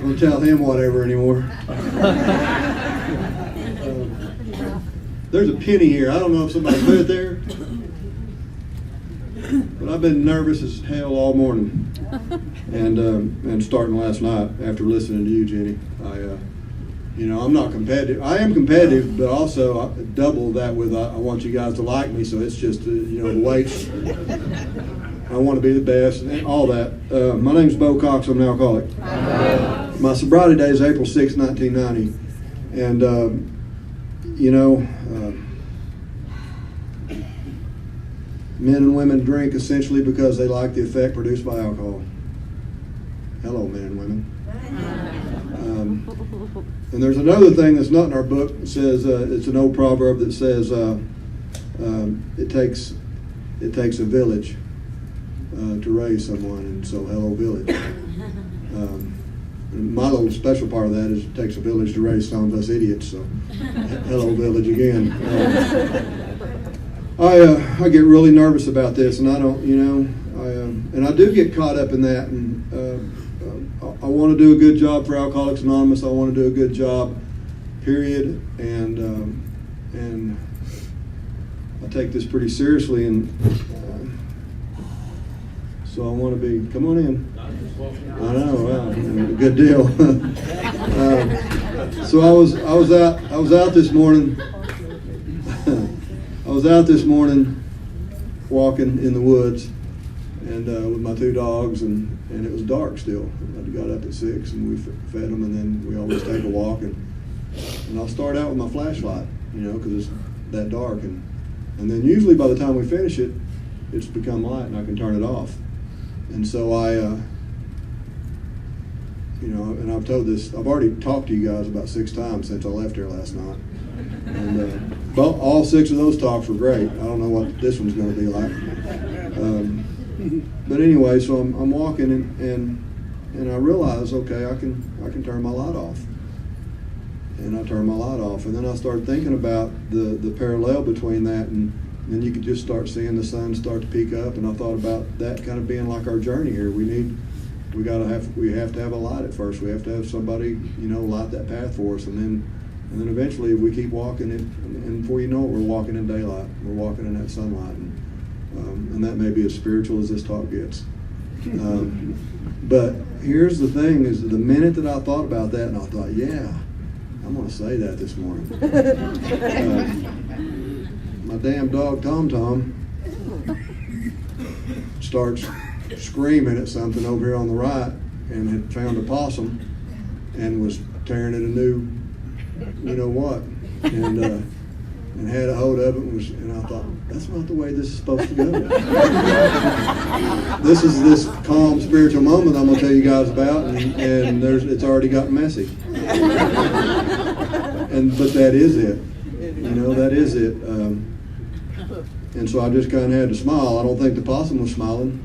going to tell him whatever anymore. There's a penny here. I don't know if somebody put it there, but I've been nervous as hell all morning, and starting last night after listening to you, Jenny. I'm not competitive. I am competitive, but also I double that with I want you guys to like me. So it's just the weights. I want to be the best and all that. My name's Bo Cox. I'm an alcoholic. My sobriety day is April 6, 1990, and men and women drink essentially because they like the effect produced by alcohol. Hello, men and women. And there's another thing that's not in our book. It says it's an old proverb that says it takes a village to raise someone, and so hello, village. My little special part of that is it takes a village to raise some of us idiots. So hello, village again. I get really nervous about this, and I don't, and I do get caught up in that, and I want to do a good job for Alcoholics Anonymous. I want to do a good job, period, and I take this pretty seriously, and so I want to be. Come on in. I know, wow, good deal. So I was out this morning. I was out this morning walking in the woods, and with my two dogs, and it was dark still. I got up at 6, and we fed them, and then we always take a walk, and I'll start out with my flashlight, because it's that dark, and then usually by the time we finish it, it's become light, and I can turn it off. And so and I've told this, I've already talked to you guys about 6 times since I left here last night. And all 6 of those talks were great. I don't know what this one's going to be like. But anyway, so I'm walking, and I realize, okay, I can turn my light off. And I turned my light off. And then I started thinking about the parallel between that, and then you could just start seeing the sun start to peak up. And I thought about that kind of being like our journey here. We have to have a light at first. We have to have somebody, light that path for us, and then eventually, if we keep walking it, and before you know it, we're walking in daylight. We're walking in that sunlight, and that may be as spiritual as this talk gets. But here's the thing: is the minute that I thought about that, and I thought, yeah, I'm going to say that this morning. My damn dog Tom starts screaming at something over here on the right, and had found a possum and was tearing at a new what, and had a hold of it, and I thought, that's not the way this is supposed to go. This is this calm spiritual moment I'm going to tell you guys about, and it's already gotten messy. But that is it. That is it. And so I just kind of had to smile. I don't think the possum was smiling.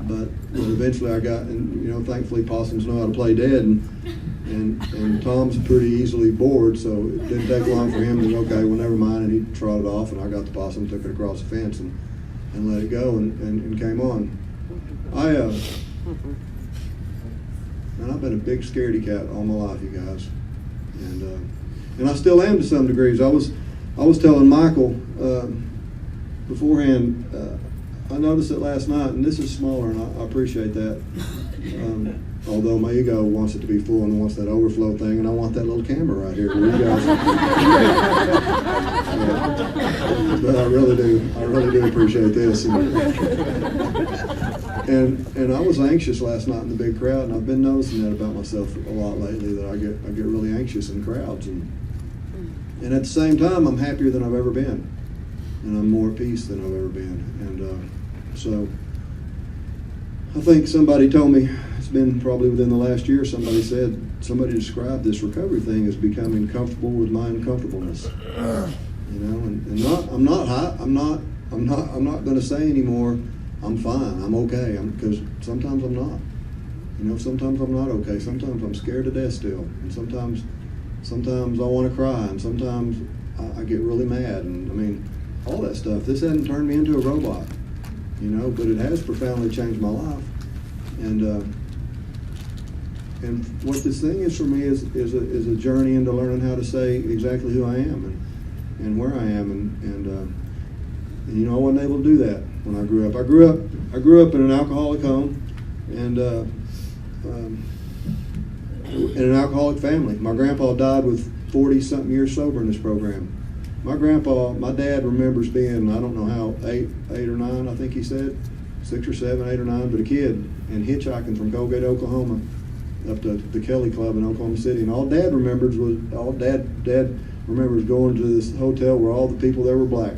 But eventually I got, and thankfully possums know how to play dead, and Tom's pretty easily bored, so it didn't take long for him to, okay, well, never mind, and he trotted off, and I got the possum, took it across the fence, and let it go, and came on. And I've been a big scaredy cat all my life, you guys, and I still am to some degrees. I was telling Michael beforehand. I noticed it last night, and this is smaller, and I appreciate that. Although my ego wants it to be full and wants that overflow thing, and I want that little camera right here for you guys. But I really do appreciate this. And I was anxious last night in the big crowd, and I've been noticing that about myself a lot lately, that I get really anxious in crowds, and at the same time, I'm happier than I've ever been, and I'm more at peace than I've ever been, and so I think somebody told me, it's been probably within the last year, somebody described this recovery thing as becoming comfortable with my uncomfortableness. And I'm not going to say anymore, I'm fine, I'm okay, because sometimes I'm not. Sometimes I'm not okay. Sometimes I'm scared to death still, and sometimes I want to cry, and sometimes I get really mad, and all that stuff. This hasn't turned me into a robot, but it has profoundly changed my life. And what this thing is for me is a journey into learning how to say exactly who I am and where I am, and you know, I wasn't able to do that when I grew up. I grew up in an alcoholic home, and in an alcoholic family. My grandpa died with 40-something years sober in this program. My dad remembers being, I don't know how, 8 or 9, I think he said, 6 or 7, 8 or 9, but a kid, and hitchhiking from Colgate, Oklahoma, up to the Kelly Club in Oklahoma City. And all Dad remembers going to this hotel where all the people there were black,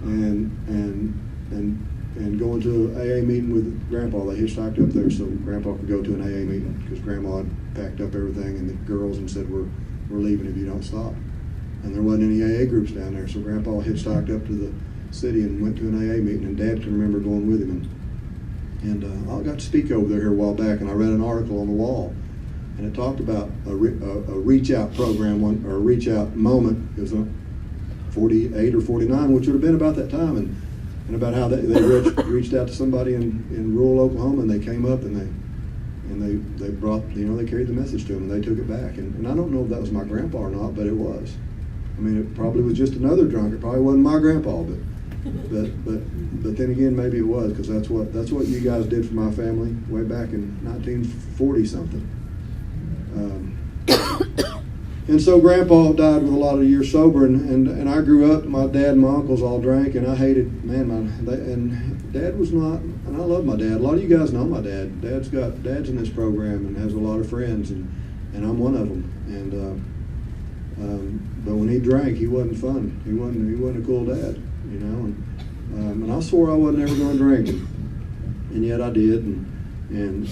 and going to an AA meeting with Grandpa. They hitchhiked up there so Grandpa could go to an AA meeting because Grandma had packed up everything and the girls and said, we're leaving if you don't stop. And there wasn't any AA groups down there, so Grandpa hitchhiked up to the city and went to an AA meeting, and Dad can remember going with him. And I got to speak over there a while back, and I read an article on the wall, and it talked about a reach-out program, or a reach-out moment. It was 48 or 49, which would have been about that time, and about how they reached out to somebody in rural Oklahoma, and they came up and they brought, you know, they carried the message to them, and they took it back. And I don't know if that was my grandpa or not, but it was. I mean, it probably was just another drunk. It probably wasn't my grandpa, but then again, maybe it was, because that's what you guys did for my family way back in 1940 something. And so Grandpa died with a lot of years sober, and I grew up. My dad and my uncles all drank, and I hated, and Dad was not. And I love my dad. A lot of you guys know my dad. Dad's in this program and has a lot of friends, and I'm one of them. But when he drank, he wasn't fun. He wasn't a cool dad, you know. And I swore I wasn't ever going to drink, and yet I did, and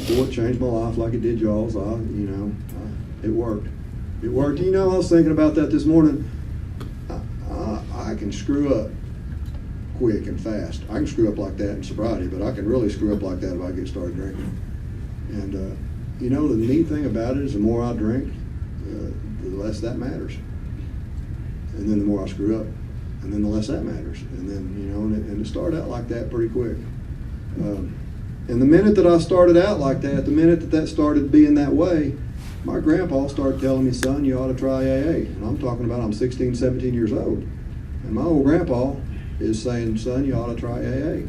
boy, it changed my life like it did y'all's. It worked. It worked. You know, I was thinking about that this morning. I can screw up quick and fast. I can screw up like that in sobriety, but I can really screw up like that if I get started drinking. And you know, the neat thing about it is the more I drink, the less that matters. And then the more I screw up, and then the less that matters. And then, you know, and it started out like that pretty quick. And the minute that I started out like that, the minute that started being that way, my grandpa started telling me, son, you ought to try AA. And I'm talking about I'm 16, 17 years old. And my old grandpa is saying, son, you ought to try AA.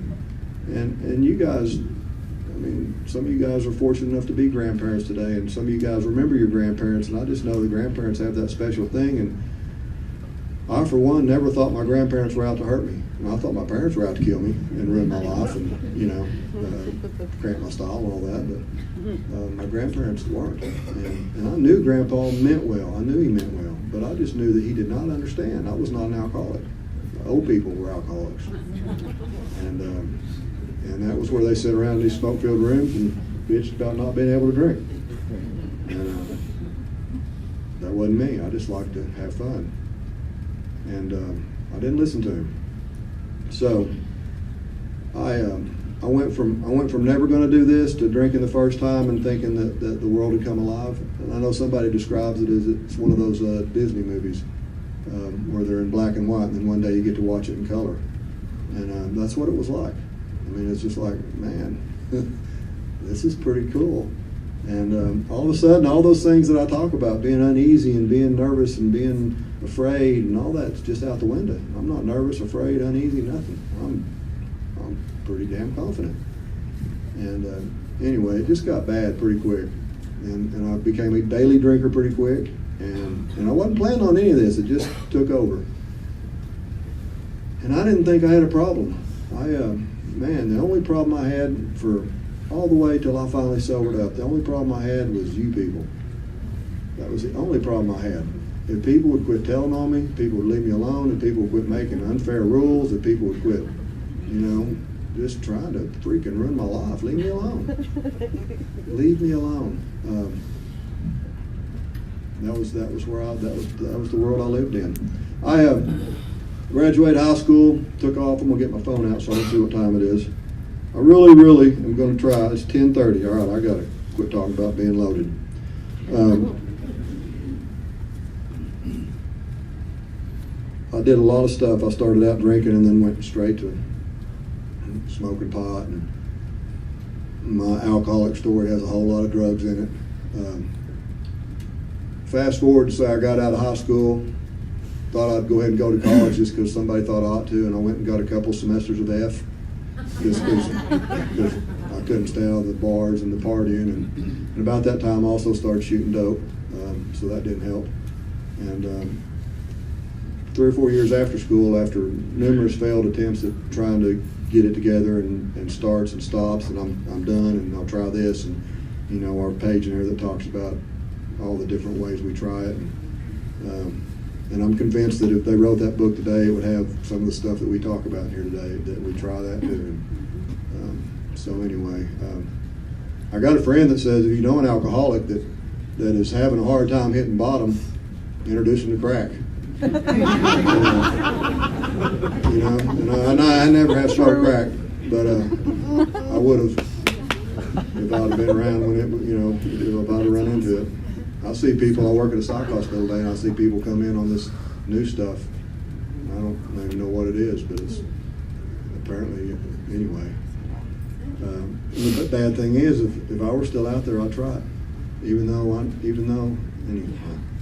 And you guys, I mean, some of you guys are fortunate enough to be grandparents today, and some of you guys remember your grandparents, and I just know the grandparents have that special thing. And I, for one, never thought my grandparents were out to hurt me. And I thought my parents were out to kill me and ruin my life and, you know, cramp my style and all that. But my grandparents weren't. And I knew Grandpa meant well. I knew he meant well. But I just knew that he did not understand. I was not an alcoholic. Old people were alcoholics. And that was where they sit around in these smoke-filled rooms and bitched about not being able to drink. And that wasn't me. I just liked to have fun. And I didn't listen to him. So I went from never going to do this to drinking the first time and thinking that the world had come alive. And I know somebody describes it as it's one of those Disney movies where they're in black and white, and then one day you get to watch it in color. And that's what it was like. I mean, it's just like, man, this is pretty cool. And all of a sudden, all those things that I talk about, being uneasy and being nervous and being afraid and all that's just out the window. I'm not nervous, afraid, uneasy, nothing. I'm pretty damn confident. And anyway, it just got bad pretty quick. And I became a daily drinker pretty quick. And I wasn't planning on any of this. It just took over. And I didn't think I had a problem. The only problem I had for all the way till I finally sobered up, the only problem I had was you people. That was the only problem I had. If people would quit telling on me, people would leave me alone, and people would quit making unfair rules, and people would quit, you know, just trying to freaking ruin my life. Leave me alone. Leave me alone. That was the world I lived in. I graduated high school, took off. I'm gonna get my phone out so I can see what time it is. I really am gonna try. It's 10:30. All right, I gotta quit talking about being loaded. I did a lot of stuff. I started out drinking and then went straight to smoking pot. And my alcoholic story has a whole lot of drugs in it. Fast forward to say I got out of high school, thought I'd go ahead and go to college just because somebody thought I ought to, and I went and got a couple semesters of F just because I couldn't stay out of the bars and the partying. And about that time I also started shooting dope, so that didn't help. And 3 or 4 years after school, after numerous failed attempts at trying to get it together and starts and stops, and I'm done, and I'll try this, and our page in there that talks about all the different ways we try it, and I'm convinced that if they wrote that book today, it would have some of the stuff that we talk about here today, that we try that too. So anyway, I got a friend that says if you know an alcoholic that is having a hard time hitting bottom, introduce him to crack. And I never have smoked crack, but I would have if I'd have been around when if I'd have run into it. I see people, I work at a psych hospital today, and I see people come in on this new stuff. I don't even know what it is, but it's apparently, anyway. The bad thing is, if I were still out there, I'd try it. Even though, anyway.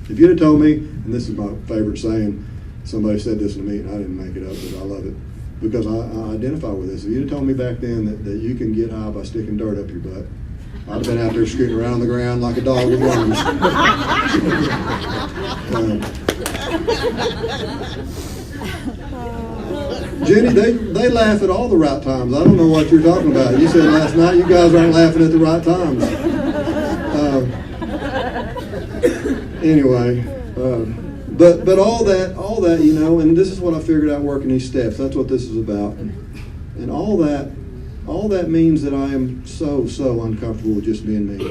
If you'd have told me, and this is my favorite saying, somebody said this in a meeting, I didn't make it up, but I love it, because I identify with this. If you'd have told me back then that you can get high by sticking dirt up your butt, I'd have been out there scooting around on the ground like a dog with worms. Jenny, they laugh at all the right times. I don't know what you're talking about. You said last night you guys aren't laughing at the right times. Anyway, but all that, and this is what I figured out working these steps. That's what this is about. And all that means that I am so uncomfortable with just being me.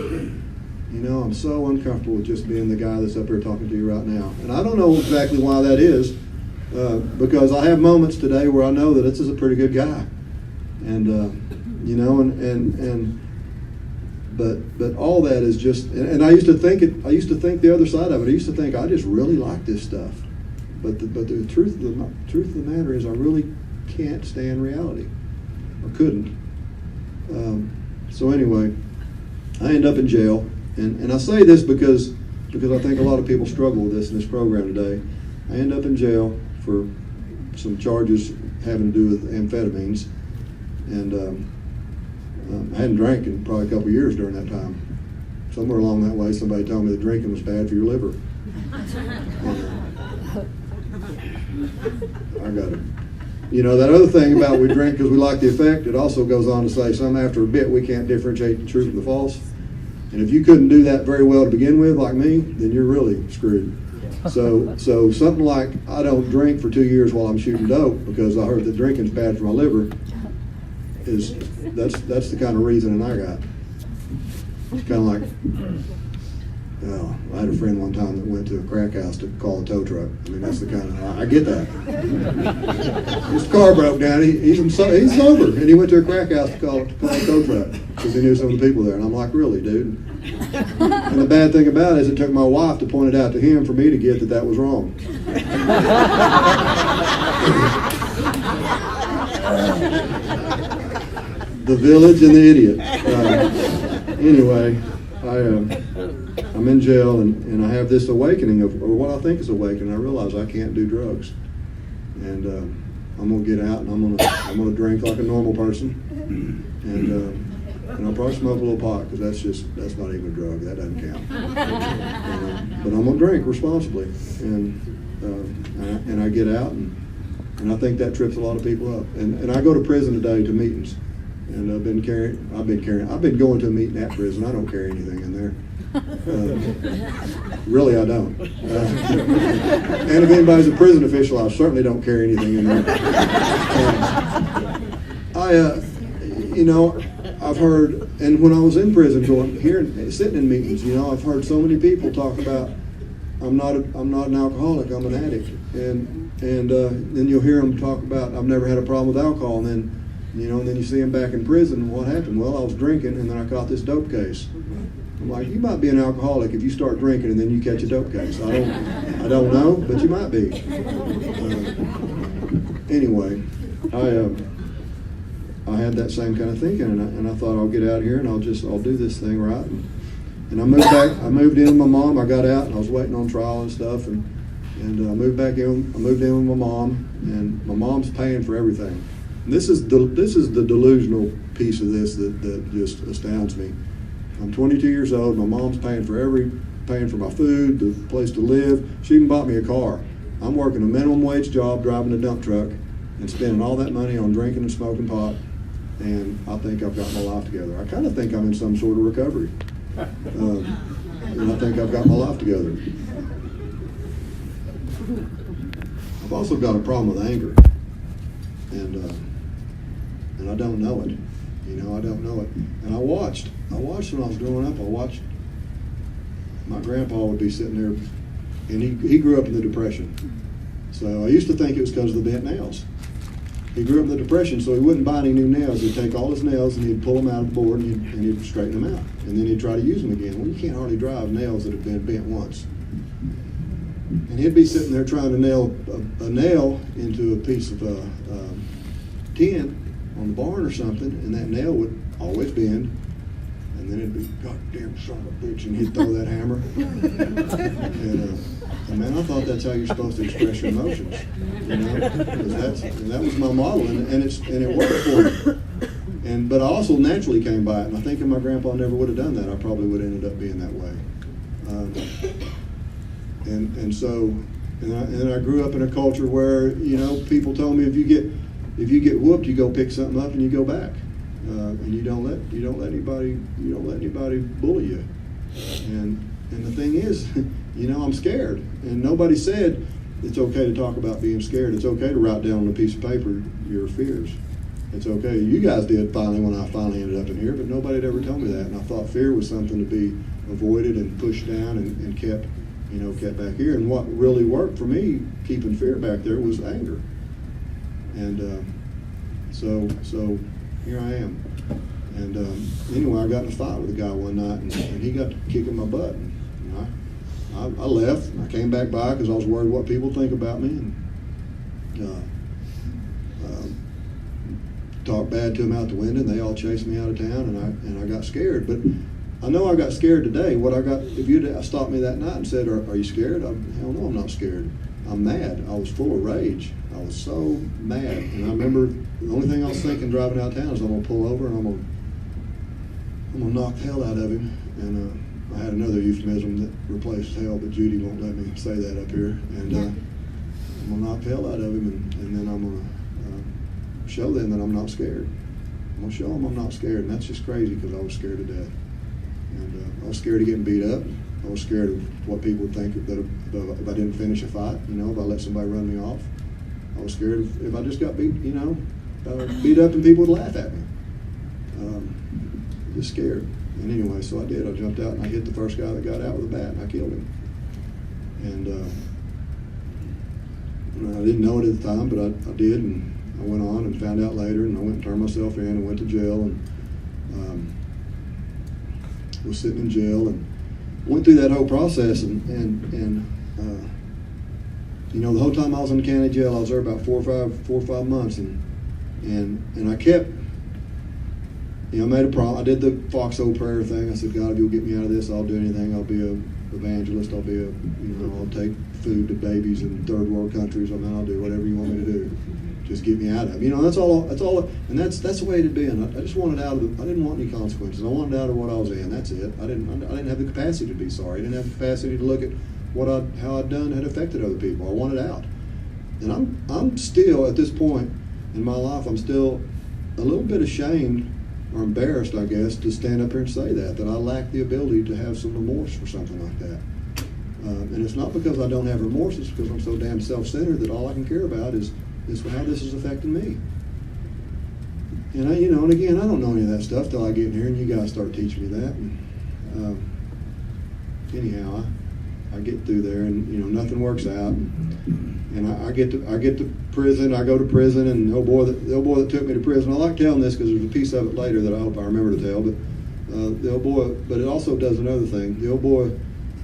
I'm so uncomfortable with just being the guy that's up here talking to you right now. And I don't know exactly why that is, because I have moments today where I know that this is a pretty good guy. And, but all that is just, and I used to think the other side of it. I used to think I just really like this stuff. But the truth of the matter is I really can't stand reality, or couldn't. So anyway, I end up in jail, and I say this because I think a lot of people struggle with this in this program today. I end up in jail for some charges having to do with amphetamines, and I hadn't drank in probably a couple of years during that time. Somewhere along that way, somebody told me that drinking was bad for your liver. I got it. That other thing about we drink because we like the effect, it also goes on to say some after a bit we can't differentiate the true from the false. And if you couldn't do that very well to begin with, like me, then you're really screwed. So something like I don't drink for 2 years while I'm shooting dope because I heard that drinking's bad for my liver, that's the kind of reasoning I got. It's kind of like, I had a friend one time that went to a crack house to call a tow truck. I mean, that's the kind of, I get that. His car broke down, he's sober, and he went to a crack house to call a tow truck because he knew some of the people there. And I'm like, really, dude? And the bad thing about it is it took my wife to point it out to him for me to get that was wrong. The village and the idiot. Anyway, I'm in jail, and I have this awakening or what I think is awakening. I realize I can't do drugs, and I'm gonna get out and I'm gonna drink like a normal person, and I'll probably smoke a little pot because that's not even a drug. That doesn't count. But I'm gonna drink responsibly, and I get out, and I think that trips a lot of people up. And I go to prison today to meetings, and I've been going to a meeting at prison. I don't carry anything in there. Really, I don't. And if anybody's a prison official, I certainly don't carry anything in there. I've heard, and when I was in prison, sitting in meetings, I've heard so many people talk about, I'm not an alcoholic, I'm an addict, and then you'll hear them talk about, I've never had a problem with alcohol, and then you see them back in prison. What happened? Well, I was drinking, and then I caught this dope case. I'm like, you might be an alcoholic if you start drinking and then you catch a dope case. I don't know, but you might be. Anyway, I had that same kind of thinking, and I thought I'll get out here and I'll do this thing right. And I moved back. I moved in with my mom. I got out and I was waiting on trial and stuff, and I moved back in. I moved in with my mom, and my mom's paying for everything. And this is the delusional piece of this that just astounds me. I'm 22 years old. My mom's paying for my food, the place to live. She even bought me a car. I'm working a minimum wage job, driving a dump truck, and spending all that money on drinking and smoking pot. And I think I've got my life together. I kind of think I'm in some sort of recovery. And I think I've got my life together. I've also got a problem with anger, and I don't know it. I don't know it. And I watched when I was growing up. I watched my grandpa would be sitting there, and he grew up in the Depression. So I used to think it was because of the bent nails. He grew up in the Depression, so he wouldn't buy any new nails. He'd take all his nails and he'd pull them out of the board and he'd straighten them out. And then he'd try to use them again. Well, you can't hardly drive nails that have been bent once. And he'd be sitting there trying to nail a nail into a piece of tin on the barn or something, and that nail would always bend. And then it'd be, goddamn son of a bitch, and he'd throw that hammer. And man, I thought that's how you're supposed to express your emotions, because that was my model, and it worked for me. But I also naturally came by it, and I think if my grandpa never would have done that, I probably would have ended up being that way. And I grew up in a culture where people told me if you get whooped, you go pick something up and you go back, and you don't let anybody bully you. And the thing is, I'm scared, and nobody said it's okay to talk about being scared. It's okay to write down on a piece of paper your fears. It's okay. You guys did finally when I finally ended up in here, but nobody had ever told me that, and I thought fear was something to be avoided and pushed down and kept back here. And what really worked for me, keeping fear back there, was anger. And so here I am. And anyway, I got in a fight with a guy one night, and he got to kicking my butt. And I left. And I came back by because I was worried what people think about me, and talked bad to them out the window, and they all chased me out of town, and I got scared. But I know I got scared today. If you'd stopped me that night and said, "Are you scared?" Hell no, I'm not scared. I'm mad. I was full of rage. I was so mad, and I remember the only thing I was thinking driving out of town is I'm gonna pull over and I'm gonna knock the hell out of him. And I had another euphemism that replaced hell, but Judy won't let me say that up here. And I'm gonna knock the hell out of him, and then I'm gonna show them that I'm not scared. I'm gonna show them I'm not scared, and that's just crazy because I was scared to death. And I was scared of getting beat up. I was scared of what people would think that if I didn't finish a fight, if I let somebody run me off. I was scared if I just got beat, beat up and people would laugh at me. Just scared. And anyway, so I did. I jumped out and I hit the first guy that got out with a bat, and I killed him. And I didn't know it at the time, but I did, and I went on and found out later, and I went and turned myself in and went to jail, and was sitting in jail and went through that whole process, and the whole time I was in the county jail, I was there about 4 or 5 months, and I kept, I made a promise. I did the foxhole prayer thing. I said, God, if you'll get me out of this, I'll do anything. I'll be an evangelist. I'll be I'll take food to babies in third world countries. I'll do whatever you want me to do. Just get me out of it. That's all, and that's the way it had been. I just wanted out of it. I didn't want any consequences. I wanted out of what I was in. That's it. I didn't have the capacity to be sorry. I didn't have the capacity to look at how I'd done had affected other people. I wanted out. And I'm still, at this point in my life, I'm still a little bit ashamed or embarrassed, I guess, to stand up here and say that I lack the ability to have some remorse for something like that. And it's not because I don't have remorse, it's because I'm so damn self-centered that all I can care about is how this is affecting me. And and again, I don't know any of that stuff till I get in here and you guys start teaching me that. And, anyhow, I get through there, and nothing works out. And I get to prison. I go to prison, and the old boy that took me to prison. I like telling this because there's a piece of it later that I hope I remember to tell. But the old boy, but it also does another thing. The old boy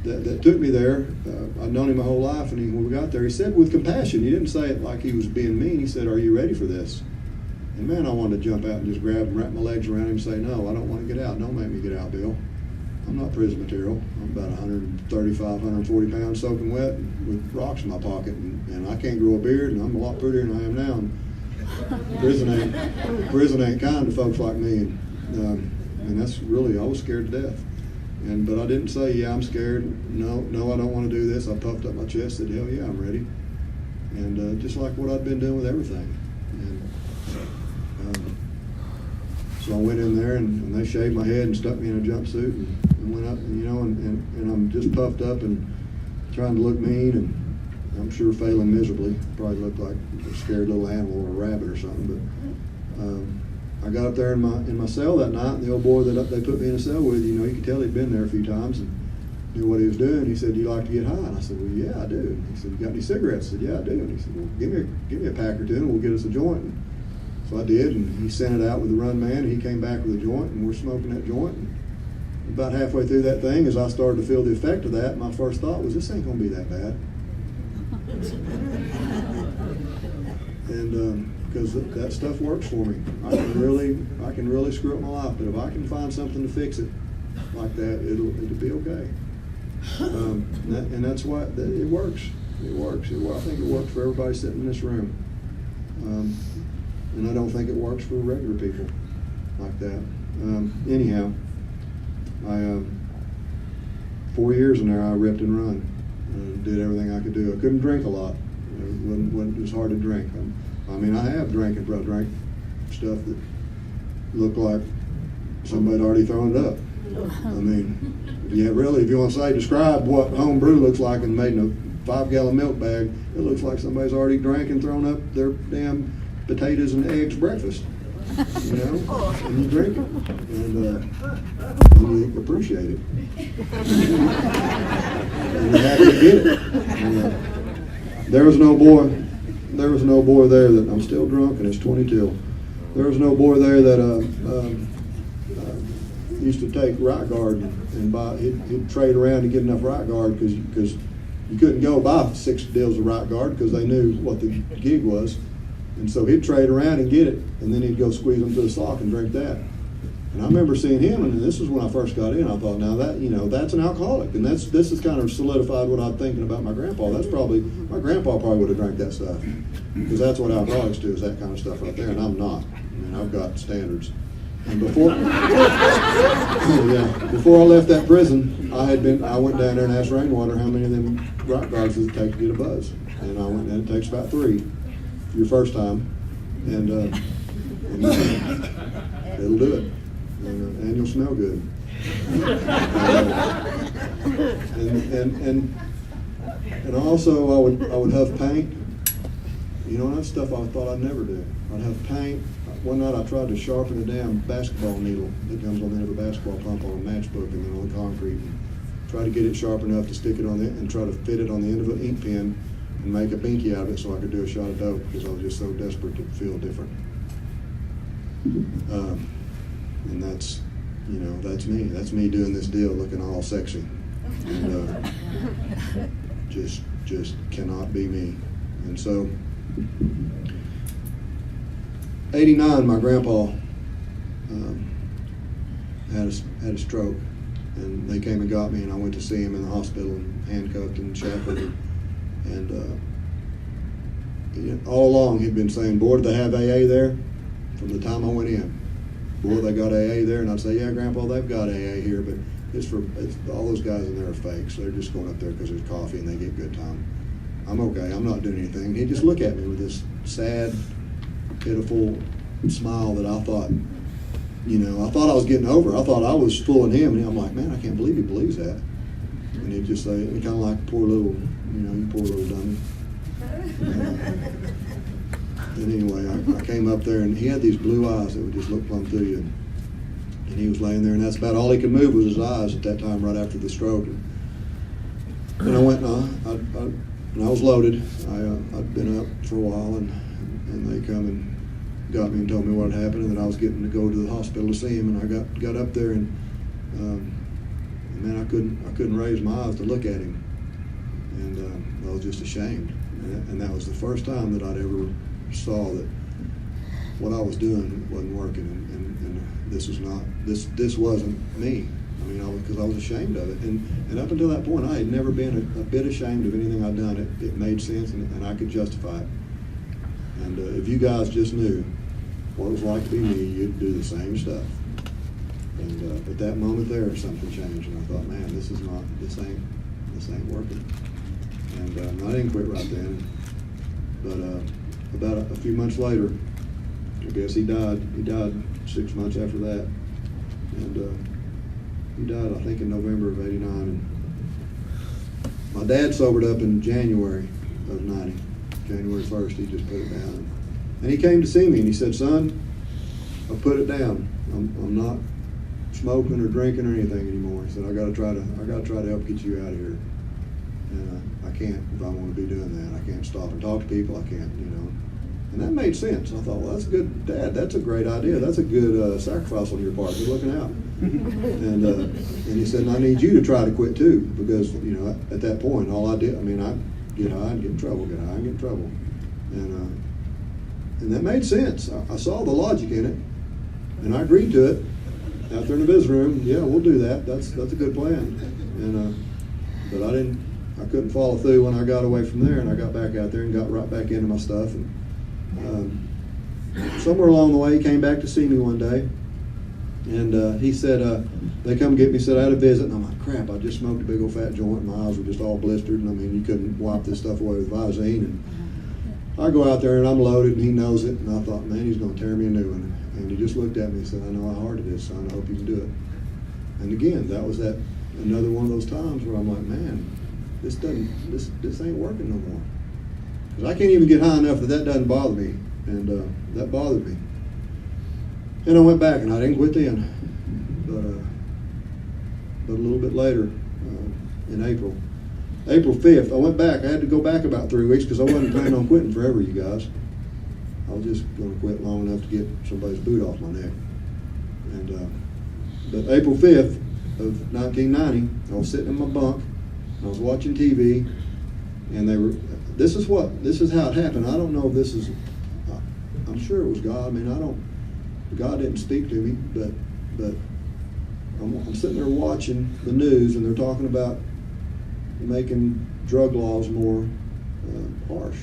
that took me there, I'd known him my whole life, and when we got there, he said with compassion. He didn't say it like he was being mean. He said, "Are you ready for this?" And man, I wanted to jump out and just grab him, wrap my legs around him, and say, "No, I don't want to get out. Don't make me get out, Bill." I'm not prison material. I'm about 135, 140 pounds soaking wet with rocks in my pocket, and I can't grow a beard, and I'm a lot prettier than I am now. And prison ain't kind to folks like me, and that's really, I was scared to death. But I didn't say, yeah, I'm scared. No, I don't want to do this. I puffed up my chest, said, hell yeah, I'm ready. And just like what I'd been doing with everything. And so I went in there, and they shaved my head and stuck me in a jumpsuit and went up, and I'm just puffed up and trying to look mean, and I'm sure failing miserably. Probably looked like a scared little animal or a rabbit or something. But I got up there in my cell that night, and the old boy that they put me in a cell with, you could tell he'd been there a few times and knew what he was doing. He said, "Do you like to get high?" And I said, "Well, yeah, I do." And he said, "You got any cigarettes?" I said, "Yeah, I do." And he said, "Well, give me a pack or two, and we'll get us a joint." And so I did, and he sent it out with the run man, and he came back with a joint, and we're smoking that joint. And about halfway through that thing, as I started to feel the effect of that, my first thought was, this ain't gonna be that bad. And because that stuff works for me. I can really screw up my life, but if I can find something to fix it like that, it'll be okay. And that's why it works. It works. I think it works for everybody sitting in this room. And I don't think it works for regular people like that. Anyhow, I 4 years in there, I ripped and run and did everything I could do. I couldn't drink a lot. It was hard to drink. I have drank and drank stuff that looked like somebody had already thrown it up. If you want to describe what home brew looks like and made in a 5-gallon milk bag, it looks like somebody's already drank and thrown up their damn potatoes and eggs breakfast. And you drink it, and you appreciate it. And you're happy to get it. And, there was no boy there that, I'm still drunk and it's 22. There was no boy there that used to take Right Guard and buy. He'd trade around to get enough Right Guard because you couldn't go buy 6 deals of Right Guard because they knew what the gig was. And so he'd trade around and get it, and then he'd go squeeze them to the sock and drink that. And I remember seeing him, and this was when I first got in. I thought, now that that's an alcoholic, and this has kind of solidified what I'm thinking about my grandpa. My grandpa probably would have drank that stuff, because that's what alcoholics do, is that kind of stuff right there. And I'm not. I've got standards. And before I left that prison, I went down there and asked Rainwater how many of them Right Guards does it take to get a buzz, and I went and it takes about 3. Your first time, and it'll do it, and you'll smell good. And also I would huff paint. That's stuff I thought I'd never do. I'd huff paint. One night I tried to sharpen a damn basketball needle that comes on the end of a basketball pump on a matchbook and then on the concrete. And try to get it sharp enough to stick it on it and try to fit it on the end of an ink pen and make a binky out of it so I could do a shot of dope, because I was just so desperate to feel different. And that's me. That's me doing this deal looking all sexy. And just cannot be me. And so, 89, my grandpa had a stroke, and they came and got me, and I went to see him in the hospital and handcuffed and shackled. And all along he'd been saying, "Boy, do they have AA there?" From the time I went in, "Boy, they got AA there." And I'd say, "Yeah, Grandpa, they've got AA here, but it's all those guys in there are fakes. They're just going up there because there's coffee and they get good time. I'm okay. I'm not doing anything." And he'd just look at me with this sad, pitiful smile that I thought I was getting over. I thought I was fooling him, and I'm like, "Man, I can't believe he believes that." And he'd just say, kind of like, "Poor little, you poor little dummy." And anyway, I came up there, and he had these blue eyes that would just look plumb through you. And he was laying there, and that's about all he could move was his eyes at that time, right after the stroke. And I went, and I was loaded. I'd been up for a while, and they come and got me and told me what had happened, and that I was getting to go to the hospital to see him. And I got up there, and man, I couldn't raise my eyes to look at him, and I was just ashamed. And that was the first time that I'd ever saw that what I was doing wasn't working, and this wasn't me. I mean, because I was ashamed of it. And up until that point, I had never been a bit ashamed of anything I'd done. It made sense, and I could justify it. And if you guys just knew what it was like to be me, you'd do the same stuff. And at that moment there, something changed, and I thought, man, this ain't working. And I didn't quit right then. But about a few months later, I guess he died. He died 6 months after that, and he died, I think, in November of '89. And my dad sobered up in January of '90. January 1st, he just put it down. And he came to see me, and he said, "Son, I put it down. I'm not smoking or drinking or anything anymore." He said, I gotta try to help get you out of here. And I can't, if I want to be doing that. I can't stop and talk to people. I can't, And that made sense. I thought, well, that's a good, Dad, that's a great idea. That's a good sacrifice on your part. Good looking out. And he said, I need you to try to quit too, because, at that point, all I did, I'd get high and get in trouble, get high and get in trouble. And that made sense. I saw the logic in it, and I agreed to it. Out there in the visit room, yeah, we'll do that. That's a good plan. But I couldn't follow through when I got away from there, and I got back out there and got right back into my stuff. And somewhere along the way, he came back to see me one day, and he said, they come get me, said I had a visit, and I'm like, crap, I just smoked a big old fat joint, and my eyes were just all blistered, and you couldn't wipe this stuff away with Visine. And I go out there, and I'm loaded, and he knows it, and I thought, man, he's going to tear me a new one. And he just looked at me and said, I know how hard it is, son. I hope you can do it. And again, that was another one of those times where I'm like, man, this ain't working no more. Because I can't even get high enough that doesn't bother me. And that bothered me. And I went back, and I didn't quit then. But a little bit later, in April 5th, I went back. I had to go back about 3 weeks because I wasn't planning on quitting forever, you guys. I was just going to quit long enough to get somebody's boot off my neck. But April 5th of 1990, I was sitting in my bunk, I was watching TV, and this is how it happened. I don't know if this is, I'm sure it was God. God didn't speak to me, but I'm sitting there watching the news, and they're talking about making drug laws more harsh.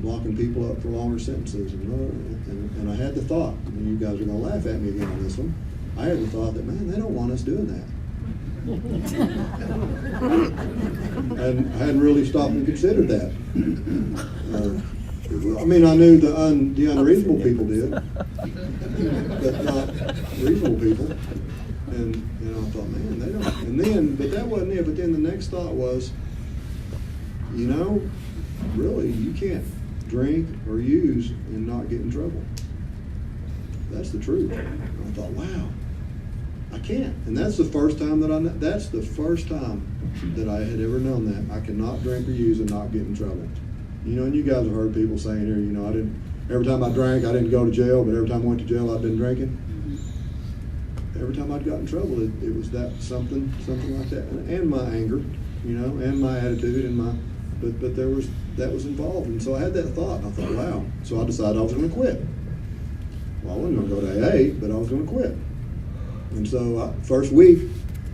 Locking people up for longer sentences, and I had the thought, and you guys are going to laugh at me again on this one, I had the thought that, man, they don't want us doing that. And I hadn't really stopped and considered that. I knew the unreasonable people did, but not reasonable people. And I thought, man, they don't. But that wasn't it. But then the next thought was, really, you can't drink or use and not get in trouble. That's the truth. And I thought, wow, I can't. And that's the first time that I had ever known that I cannot drink or use and not get in trouble. And you guys have heard people saying here, every time I drank, I didn't go to jail, but every time I went to jail, I'd been drinking. Every time I'd got in trouble, it was something like that. And my anger, and my attitude but that was involved. And so I had that thought, and I thought, wow. So I decided I was going to quit. Well, I wasn't going to go to AA, but I was going to quit. And so first week,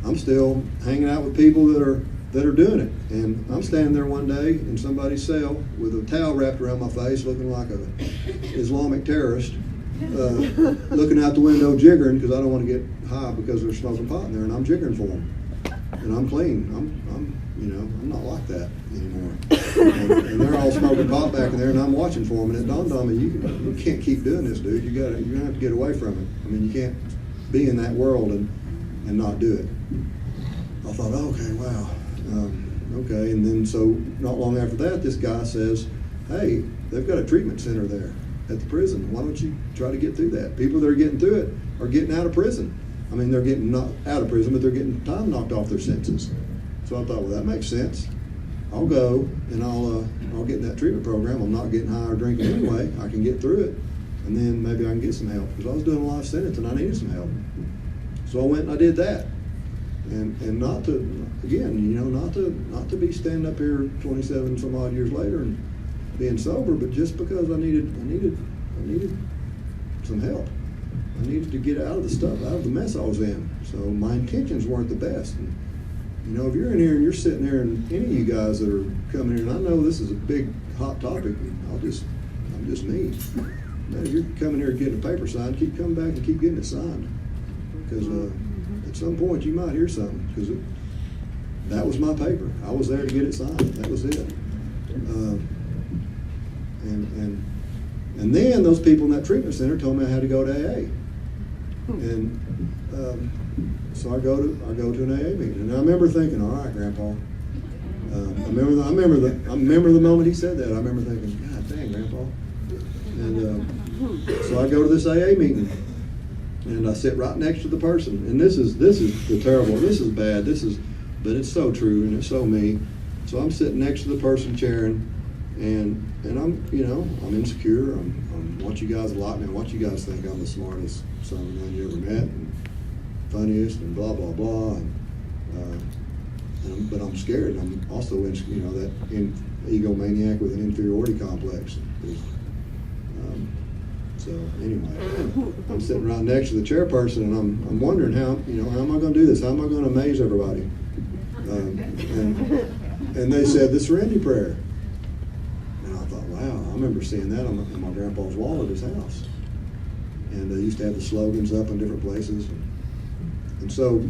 I'm still hanging out with people that are doing it. And I'm standing there one day in somebody's cell with a towel wrapped around my face, looking like an Islamic terrorist, looking out the window jiggering because I don't want to get high because they're smoking pot in there, and I'm jiggering for them. And I'm clean. I'm not like that anymore. And they're all smoking pot back in there, and I'm watching for them. And it dawned on me, you can't keep doing this, dude. You're gonna have to get away from it. You can't be in that world and not do it. I thought, okay, wow, okay. And then so not long after that, this guy says, hey, they've got a treatment center there at the prison. Why don't you try to get through that? People that are getting through it are getting out of prison. They're getting not out of prison, but they're getting time knocked off their sentences. So I thought, well, that makes sense. I'll go and I'll get in that treatment program. I'm not getting high or drinking anyway. I can get through it, and then maybe I can get some help because I was doing a life sentence and I needed some help. So I went and I did that, and not to not to be standing up here 27 some odd years later and being sober, but just because I needed some help. I needed to get out of the stuff, out of the mess I was in. So my intentions weren't the best. And, you know, if you're in here and you're sitting there, and any of you guys that are coming here, and I know this is a big hot topic, and I'm just me. Man, if you're coming here and getting a paper signed, keep coming back and keep getting it signed, because at some point you might hear something. Because that was my paper. I was there to get it signed. That was it. And then those people in that treatment center told me I had to go to AA. And so I go to an AA meeting, and I remember thinking, all right, Grandpa. I remember the moment he said that. I remember thinking, God dang, Grandpa. And so I go to this AA meeting, and I sit right next to the person. And this is the terrible. This is bad. But it's so true, and it's so me. So I'm sitting next to the person chairing, and I'm, you know, I'm insecure. I'm what you guys like me, and what you guys think I'm the smartest son you ever met, and funniest, and blah blah blah. But I'm scared. I'm also, you know, that egomaniac with an inferiority complex. So anyway, I'm sitting right next to the chairperson, and I'm wondering how am I going to do this? How am I going to amaze everybody? And they said the Serenity Prayer. And I thought, wow, I remember seeing that on my grandpa's wall at his house. And they used to have the slogans up in different places. And so,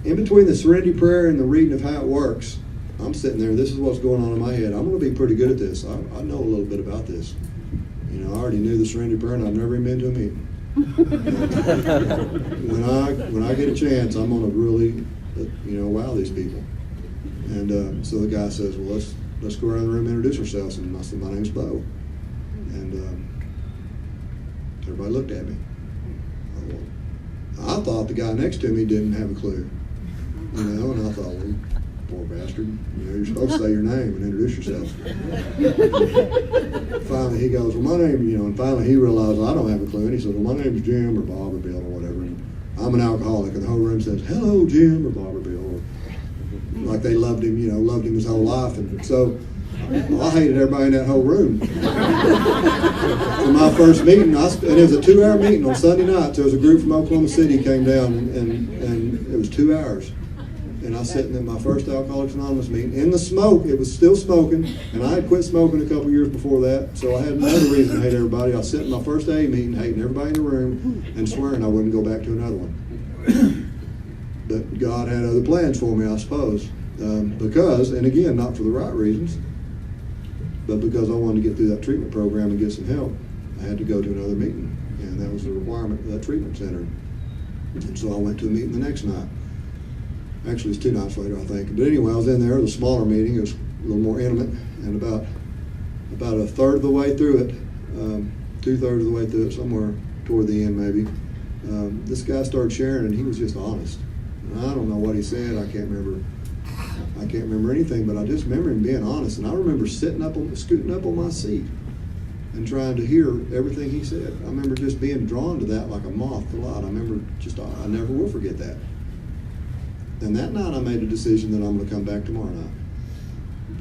in between the Serenity Prayer and the reading of how it works, I'm sitting there, this is what's going on in my head. I'm going to be pretty good at this. I know a little bit about this. You know, I already knew the Serenity Prayer, and I've never even been to a meeting. When I get a chance, I'm going to really, wow these people. And so the guy says, well, let's go around the room and introduce ourselves. And I said, my name's Bo. And everybody looked at me. I thought the guy next to me didn't have a clue. You know, and I thought, well, poor bastard. You know, you're supposed to say your name and introduce yourself. Finally, he goes, well, my name, and finally he realized I don't have a clue. And he says, well, my name's Jim or Bob or Bill or whatever. And I'm an alcoholic. And the whole room says, hello, Jim or Bob or Bill. Or, like they loved him his whole life. And so I hated everybody in that whole room. For my first meeting, and it was a 2-hour meeting on Sunday night. There was a group from Oklahoma City came down, and it was 2 hours. And I was sitting in my first Alcoholics Anonymous meeting. In the smoke, it was still smoking, and I had quit smoking a couple years before that, so I had another reason to hate everybody. I was sitting in my first AA meeting, hating everybody in the room, and swearing I wouldn't go back to another one. But God had other plans for me, I suppose. Because, and again, not for the right reasons, but because I wanted to get through that treatment program and get some help, I had to go to another meeting, and that was the requirement of that treatment center. And so I went to a meeting the next night. Actually, it's 2 nights later, I think. But anyway, I was in there. It was a smaller meeting. It was a little more intimate, and about a third of the way through it, 2/3 of the way through it, somewhere toward the end maybe, this guy started sharing, and he was just honest. And I don't know what he said. I can't remember anything, but I just remember him being honest. And I remember scooting up on my seat and trying to hear everything he said. I remember just being drawn to that like a moth to light. I never will forget that. And that night I made a decision that I'm going to come back tomorrow night.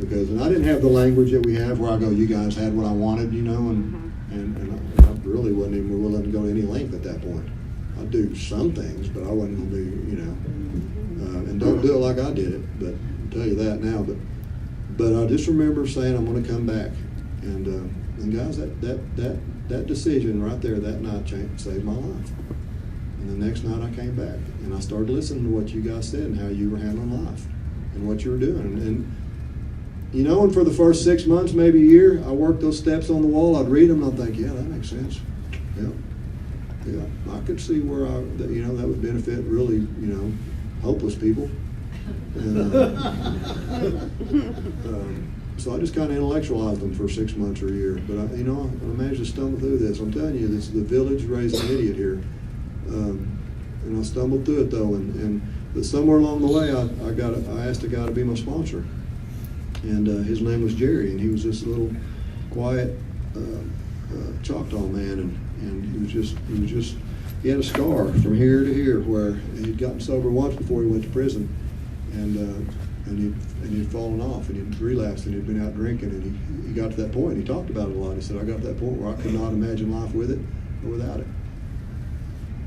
And I didn't have the language that we have where I go, you guys had what I wanted, and I really wasn't even willing to go to any length at that point. I'd do some things, but I wasn't going to do, and don't do it like I did it, but I'll tell you that now. But I just remember saying I'm going to come back. And guys, that decision right there that night saved my life. And the next night I came back, and I started listening to what you guys said and how you were handling life and what you were doing. And for the first 6 months, maybe a year, I worked those steps on the wall. I'd read them, and I'd think, yeah, that makes sense. Yeah, I could see where that would benefit really, hopeless people. And, so I just kind of intellectualized them for 6 months or a year. But I managed to stumble through this. I'm telling you, the village raised an idiot here. And I stumbled through it though, but somewhere along the way, I asked a guy to be my sponsor, and his name was Jerry, and he was this little quiet Choctaw man, and he had a scar from here to here where he'd gotten sober once before he went to prison, and he'd fallen off, and he'd relapsed, and he'd been out drinking, and he got to that point. He talked about it a lot. He said, I got to that point where I could not imagine life with it or without it.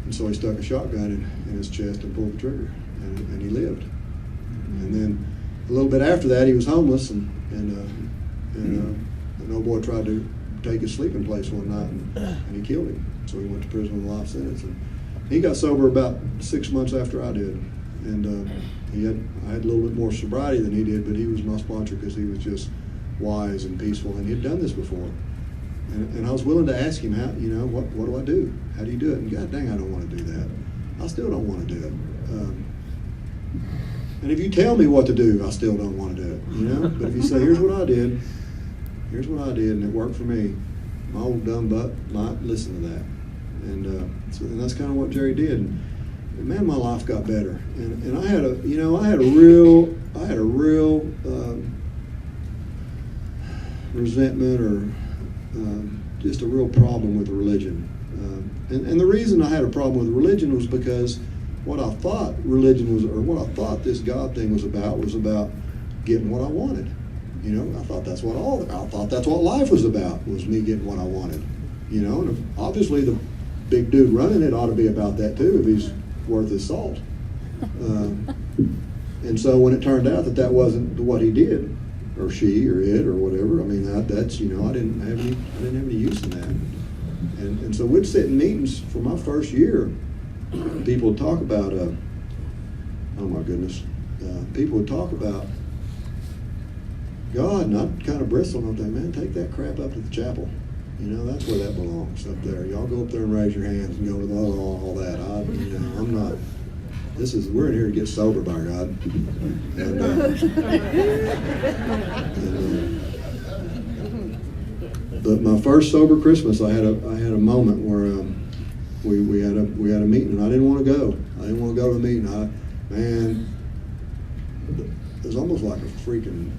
And so he stuck a shotgun in his chest and pulled the trigger, and he lived. And then a little bit after that, he was homeless, and an old boy tried to take his sleeping place one night, and he killed him. So he went to prison with a life sentence. And he got sober about 6 months after I did. And I had a little bit more sobriety than he did, but he was my sponsor because he was just wise and peaceful, and he'd done this before. And I was willing to ask him, how, what do I do? How do you do it? And God dang, I don't want to do that. I still don't want to do it. And if you tell me what to do, I still don't want to do it, But if you say, here's what I did, and it worked for me, my old dumb butt might listen to that. And that's kind of what Jerry did. And man, my life got better. And I had a real resentment or just a real problem with religion. And the reason I had a problem with religion was because what I thought religion was, or what I thought this God thing was about getting what I wanted. I thought that's what life was about, was me getting what I wanted. And obviously the big dude running it ought to be about that too, if he's worth his salt. And so when it turned out that wasn't what he did, or she, or it, or whatever, I mean, that's I didn't have any use in that. And so we'd sit in meetings for my first year. People would talk about, oh my goodness, people would talk about God, and I'd kind of bristle and I'd think, man, take that crap up to the chapel. That's where that belongs, up there. Y'all go up there and raise your hands and go to all that. I'm not. We're in here to get sober, by God. But my first sober Christmas, I had a moment where we had a meeting, and I didn't want to go. I didn't want to go to the meeting. It was almost like a freaking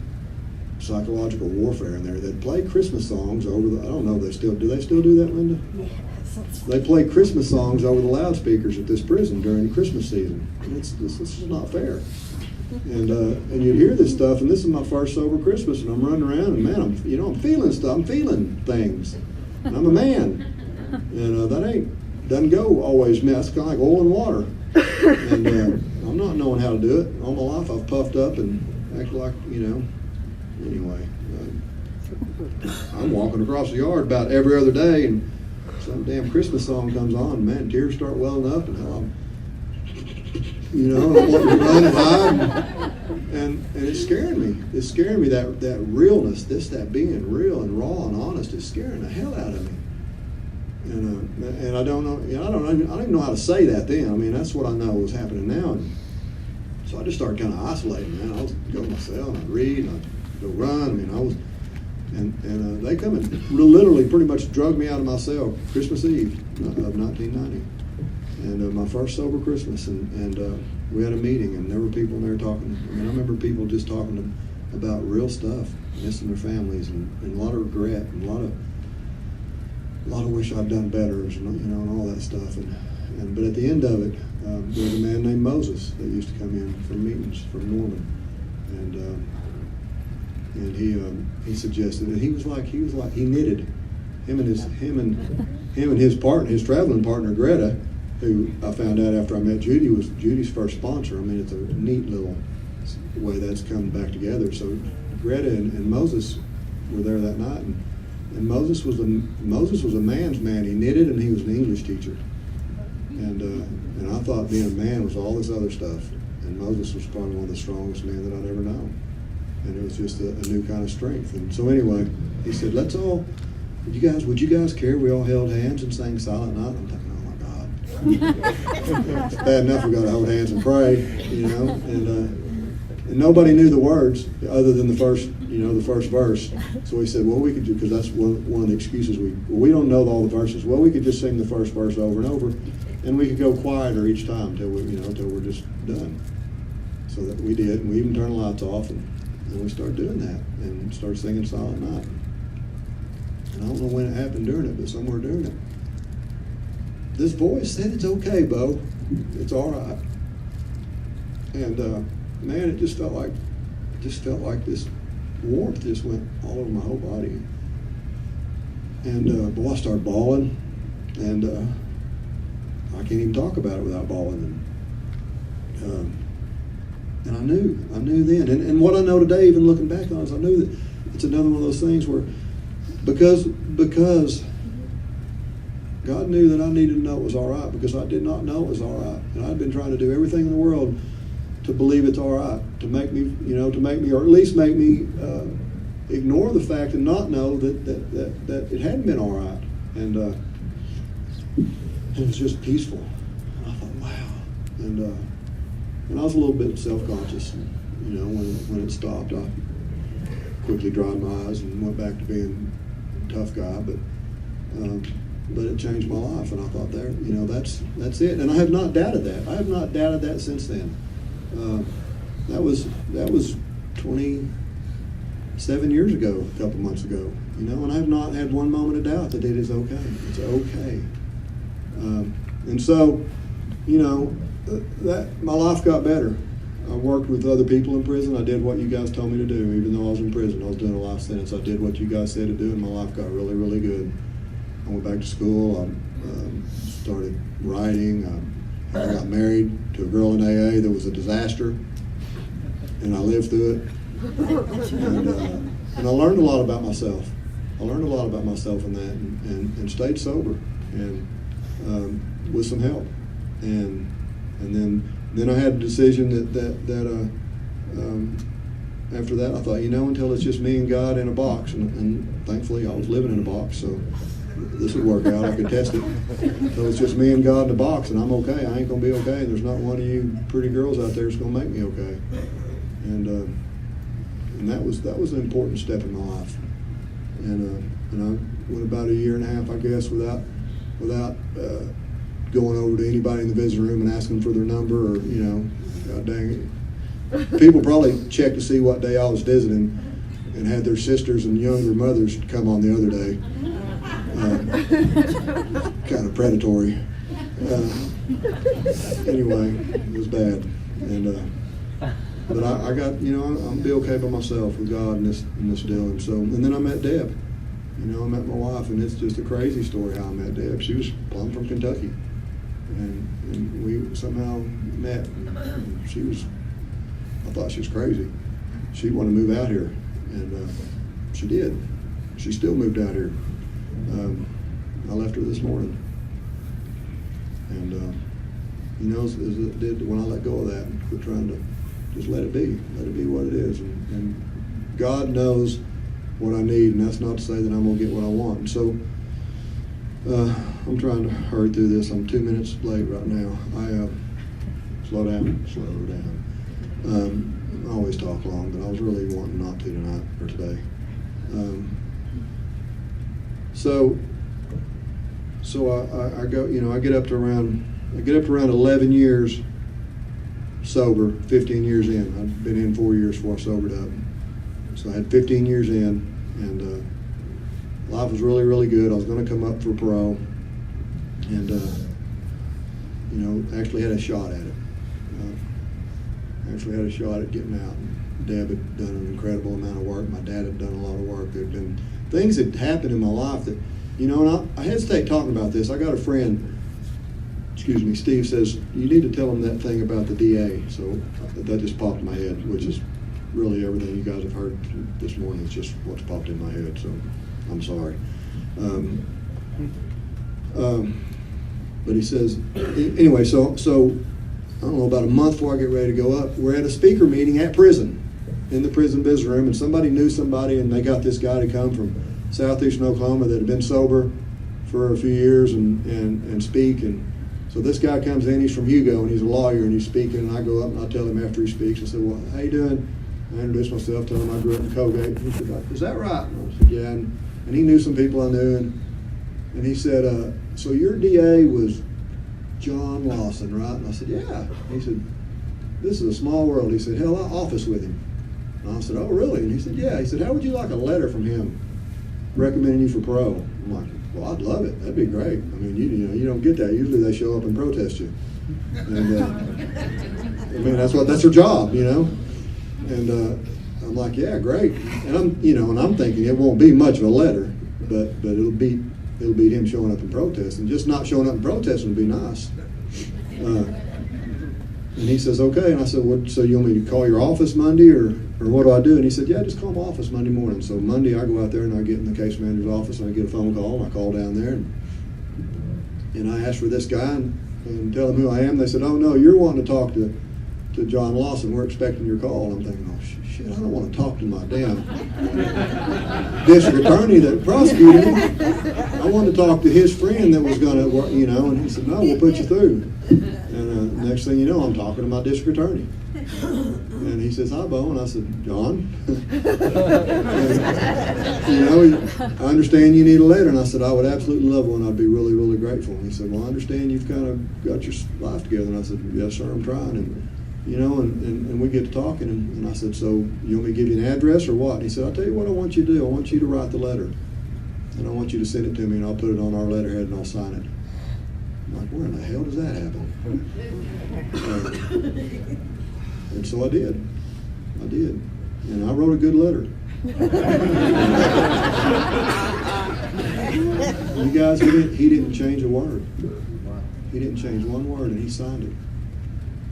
psychological warfare in there. They'd play Christmas songs over I don't know, do they still do that, Linda? Yes. They play Christmas songs over the loudspeakers at this prison during the Christmas season. This is not fair. And you'd hear this stuff, and this is my first sober Christmas, and I'm running around, and man, I'm feeling stuff, I'm feeling things. And I'm a man. And that doesn't go always, man. It's kind of like oil and water. And I'm not knowing how to do it. All my life I've puffed up and acted like, Anyway, I'm walking across the yard about every other day, and some damn Christmas song comes on, and man, tears start welling up, and I'm wanting to run and hide, and it's scaring me. It's scaring me, that realness, that being real and raw and honest is scaring the hell out of me. And I don't know, I don't even know how to say that then. I mean, that's what I know was happening now. And so I just started kind of isolating, man. I was go to my cell and I'd read and I'd go run. I mean, I was, and they come and literally pretty much drug me out of my cell Christmas Eve of 1990, and my first sober Christmas, and we had a meeting, and there were people in there talking. I mean, I remember people just talking about real stuff, missing their families, and a lot of regret, and a lot of wish I'd done better, and all that stuff. But at the end of it, there was a man named Moses that used to come in from meetings from Norman, and he suggested, and he was like he knitted him and his traveling partner Greta, who I found out after I met Judy was Judy's first sponsor. I mean, it's a neat little way that's come back together. So Greta and Moses were there that night, and Moses was a man's man. He knitted, and he was an English teacher. And I thought being a man was all this other stuff. And Moses was probably one of the strongest men that I'd ever known. And it was just a new kind of strength. And so anyway, he said, would you guys care if we all held hands and sang Silent Night? I'm thinking, oh my God. It's bad enough we got to hold hands and pray, and nobody knew the words other than the first verse. So he said, well, we could do, because that's one of the excuses we don't know all the verses. Well, we could just sing the first verse over and over, and we could go quieter each time till we're just done. So that we did, and we even turned the lights off, and we started doing that, and started singing Silent Night. And I don't know when it happened during it, but somewhere during it, this voice said, it's okay, Bo. It's all right. And man, it just felt like this warmth just went all over my whole body. And boy, I started bawling, and I can't even talk about it without bawling. And I knew then. And what I know today, even looking back on it, is I knew that it's another one of those things where, because God knew that I needed to know it was all right, because I did not know it was all right. And I'd been trying to do everything in the world to believe it's all right, to make me, or at least make me ignore the fact and not know that it hadn't been all right. And it was just peaceful. And I thought, wow. And I was a little bit self-conscious. When it stopped, I quickly dried my eyes and went back to being a tough guy. But it changed my life, and I thought, that's it. And I have not doubted that. I have not doubted that since then. That was 27 years ago, a couple months ago. And I have not had one moment of doubt that it is okay. It's okay. And so, that my life got better. I worked with other people in prison. I did what you guys told me to do. Even though I was in prison, I was doing a life sentence. I did what you guys said to do, and my life got really, really good. I went back to school. I started writing. I got married to a girl in AA that was a disaster, and I lived through it. And I learned a lot about myself. I learned a lot about myself in that, and stayed sober, and with some help. And then I had a decision that after that I thought, until it's just me and God in a box, and thankfully I was living in a box, so this would work out. I could test it. So it's just me and God in a box, and I'm okay. I ain't gonna be okay. There's not one of you pretty girls out there that's gonna make me okay. And that was an important step in my life. And I went about a year and a half, I guess, without going over to anybody in the visiting room and asking for their number, or God dang it. People probably checked to see what day I was visiting, and had their sisters and younger mothers come on the other day. Kind of predatory. Anyway, it was bad. But I got, I'm be okay by myself with God in this deal. And then I met Deb. I met my wife, and it's just a crazy story how I met Deb. She was plumb from Kentucky, and we somehow met. And I thought she was crazy. She wanted to move out here, and she did. She still moved out here. I left her this morning, and as it did when I let go of that and quit trying to just let it be what it is, and God knows what I need, and that's not to say that I'm gonna get what I want. And so I'm trying to hurry through this. I'm 2 minutes late right now. Slow down. I always talk long, but I was really wanting not to tonight or today. So I go, I get up to around 11 years sober, 15 years in. I'd been in 4 years before I sobered up. So I had 15 years in, and life was really, really good. I was going to come up for parole, and actually had a shot at it. Actually had a shot at getting out. And Deb had done an incredible amount of work. My dad had done a lot of work. There had been things that happened in my life that, and I hesitate talking about this. I got a friend, Steve says, you need to tell him that thing about the DA. So that just popped in my head, which is really everything you guys have heard this morning. It's just what's popped in my head, so I'm sorry. But he says, anyway, so I don't know, about a month before I get ready to go up, we're at a speaker meeting at prison, in the prison visitor room, and somebody knew somebody, and they got this guy to come from southeastern Oklahoma that had been sober for a few years and speak. And so this guy comes in, he's from Hugo, and he's a lawyer, and he's speaking, and I go up and I tell him after he speaks, I said, well, how you doing? I introduced myself, told him I grew up in Colgate. He said, is that right? And I said, yeah. And he knew some people I knew, and he said, so your DA was John Lawson, right? And I said, yeah. He said, this is a small world. He said, hell, I office with him. And I said, oh, really? And he said, yeah. He said, how would you like a letter from him recommending you for parole? I'm like, well, I'd love it. That'd be great. I mean, you don't get that. Usually they show up and protest you. And I mean, that's their job, And I'm like, yeah, great. And I'm thinking it won't be much of a letter, but it'll be it'll beat him showing up and protesting. Just not showing up and protesting would be nice. And he says, okay. And I said, what, so you want me to call your office Monday, or what do I do? And he said, yeah, just call my office Monday morning. So Monday I go out there and I get in the case manager's office and I get a phone call, and I call down there and I ask for this guy and tell him who I am. They said, oh no, you're wanting to talk to John Lawson. We're expecting your call. And I'm thinking, oh shit, I don't want to talk to my damn district attorney that prosecuted him. I wanted to talk to his friend that was going to work, and he said, no, we'll put you through. And next thing you know, I'm talking to my district attorney. And he says, hi, Bo. And I said, John? I understand you need a letter. And I said, I would absolutely love one. I'd be really, really grateful. And he said, well, I understand you've kind of got your life together. And I said, yes, sir, I'm trying. And we get to talking. And I said, so you want me to give you an address or what? And he said, I'll tell you what I want you to do. I want you to write the letter. And I want you to send it to me, and I'll put it on our letterhead, and I'll sign it. I'm like, where in the hell does that happen? And so I did. And I wrote a good letter. You guys, he didn't change a word. He didn't change one word, and he signed it.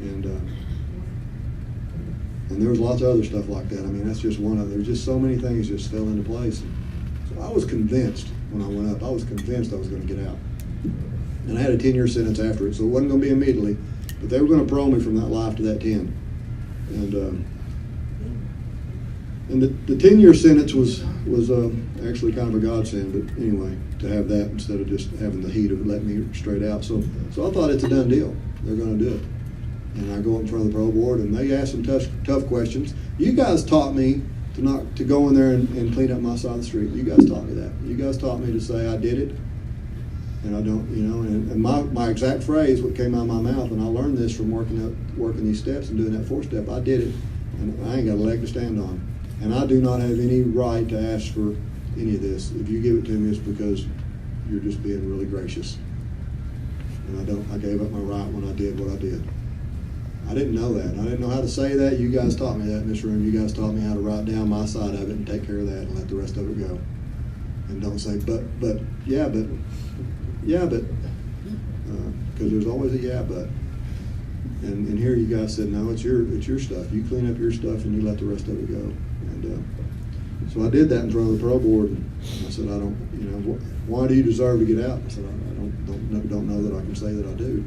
And there was lots of other stuff like that. I mean, that's just one of them. There's just so many things just fell into place. So I was convinced when I went up. I was convinced I was going to get out. And I had a 10-year sentence after it, so it wasn't going to be immediately. But they were going to parole me from that life to that 10. And the 10-year sentence was actually kind of a godsend. But anyway, to have that instead of just having the heat of letting me straight out. So I thought it's a done deal. They're going to do it. And I go up in front of the parole board, and they ask some tough questions. You guys taught me to go in there and clean up my side of the street. You guys taught me that. You guys taught me to say I did it, and I don't, and my exact phrase, what came out of my mouth, and I learned this from working these steps and doing that 4-step. I did it, and I ain't got a leg to stand on. And I do not have any right to ask for any of this. If you give it to me, it's because you're just being really gracious. And I gave up my right when I did what I did. I didn't know that. I didn't know how to say that. You guys taught me that in this room. You guys taught me how to write down my side of it and take care of that and let the rest of it go. And don't say, but, because there's always a yeah, but. And here you guys said, no, it's your stuff. You clean up your stuff and you let the rest of it go. And so I did that in front of the parole board. And I said, I don't, why do you deserve to get out? I said, I don't know that I can say that I do.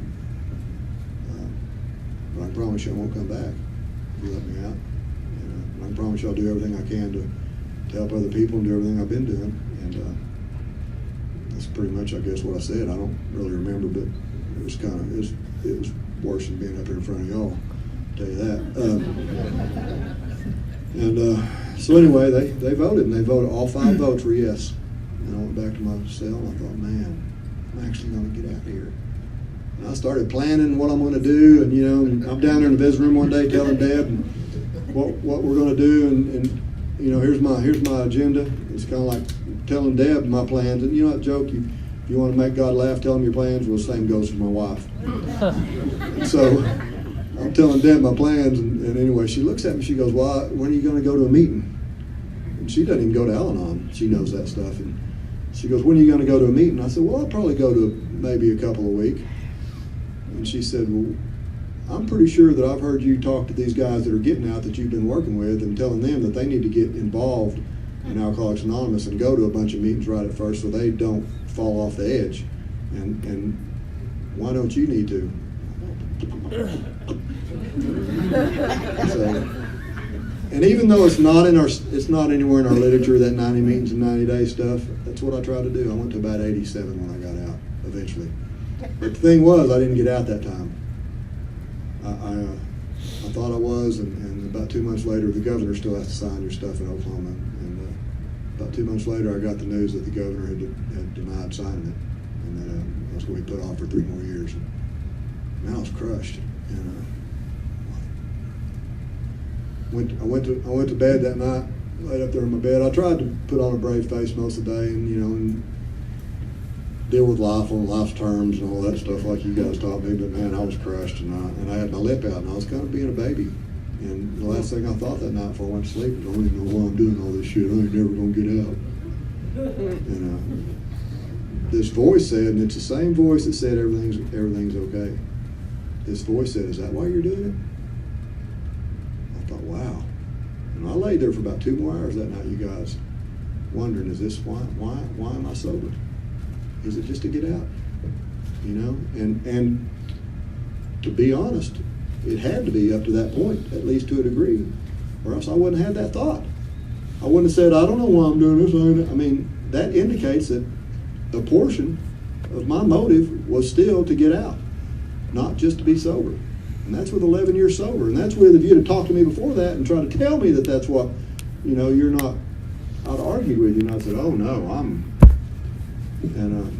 But I can promise you I won't come back if you let me out. And I can promise you I'll do everything I can to help other people and do everything I've been doing. And that's pretty much, I guess, what I said. I don't really remember, but it was it was worse than being up here in front of y'all, I'll tell you that. So anyway, they voted, and they voted. All 5 votes were yes. And I went back to my cell, and I thought, man, I'm actually going to get out of here. And I started planning what I'm going to do, and I'm down there in the visiting room one day telling Deb what we're going to do, and here's my agenda. It's kind of like telling Deb my plans, and that joke, if you want to make God laugh, tell him your plans. Well, the same goes for my wife. And so I'm telling Deb my plans, and anyway, she looks at me. She goes, "Well, when are you going to go to a meeting?" And she doesn't even go to Al-Anon. She knows that stuff, and she goes, "When are you going to go to a meeting?" I said, "Well, I'll probably go to maybe a couple a week." And she said, "Well, I'm pretty sure that I've heard you talk to these guys that are getting out that you've been working with and telling them that they need to get involved in Alcoholics Anonymous and go to a bunch of meetings right at first so they don't fall off the edge. And why don't you need to?" So, and even though it's not anywhere in our literature, that 90 meetings in 90 days stuff, that's what I tried to do. I went to about 87 when I got out eventually. But the thing was, I didn't get out that time. I thought I was, and about 2 months later, the governor still has to sign your stuff in Oklahoma. And about 2 months later, I got the news that the governor had denied signing it, and that I was going to be put off for 3 more years. And I was crushed. And I went to bed that night, laid up there in my bed. I tried to put on a brave face most of the day, and deal with life on life's terms and all that stuff like you guys taught me. But man, I was crushed, and I had my lip out, and I was kind of being a baby. And the last thing I thought that night before I went to sleep was, I don't even know why I'm doing all this shit. I ain't never gonna get out. this voice said, and it's the same voice that said everything's okay. This voice said, "Is that why you're doing it?" I thought, wow. And I laid there for about 2 more hours that night, you guys, wondering, is this why am I sober? Is it just to get out? You know, and to be honest, it had to be up to that point, at least to a degree, or else I wouldn't have had that thought. I wouldn't have said, I don't know why I'm doing this. I mean, that indicates that a portion of my motive was still to get out, not just to be sober. And that's with 11 years sober. And that's with, if you'd have talked to me before that and tried to tell me that that's what, you know, you're not, I'd argued with you, and I said, oh no, and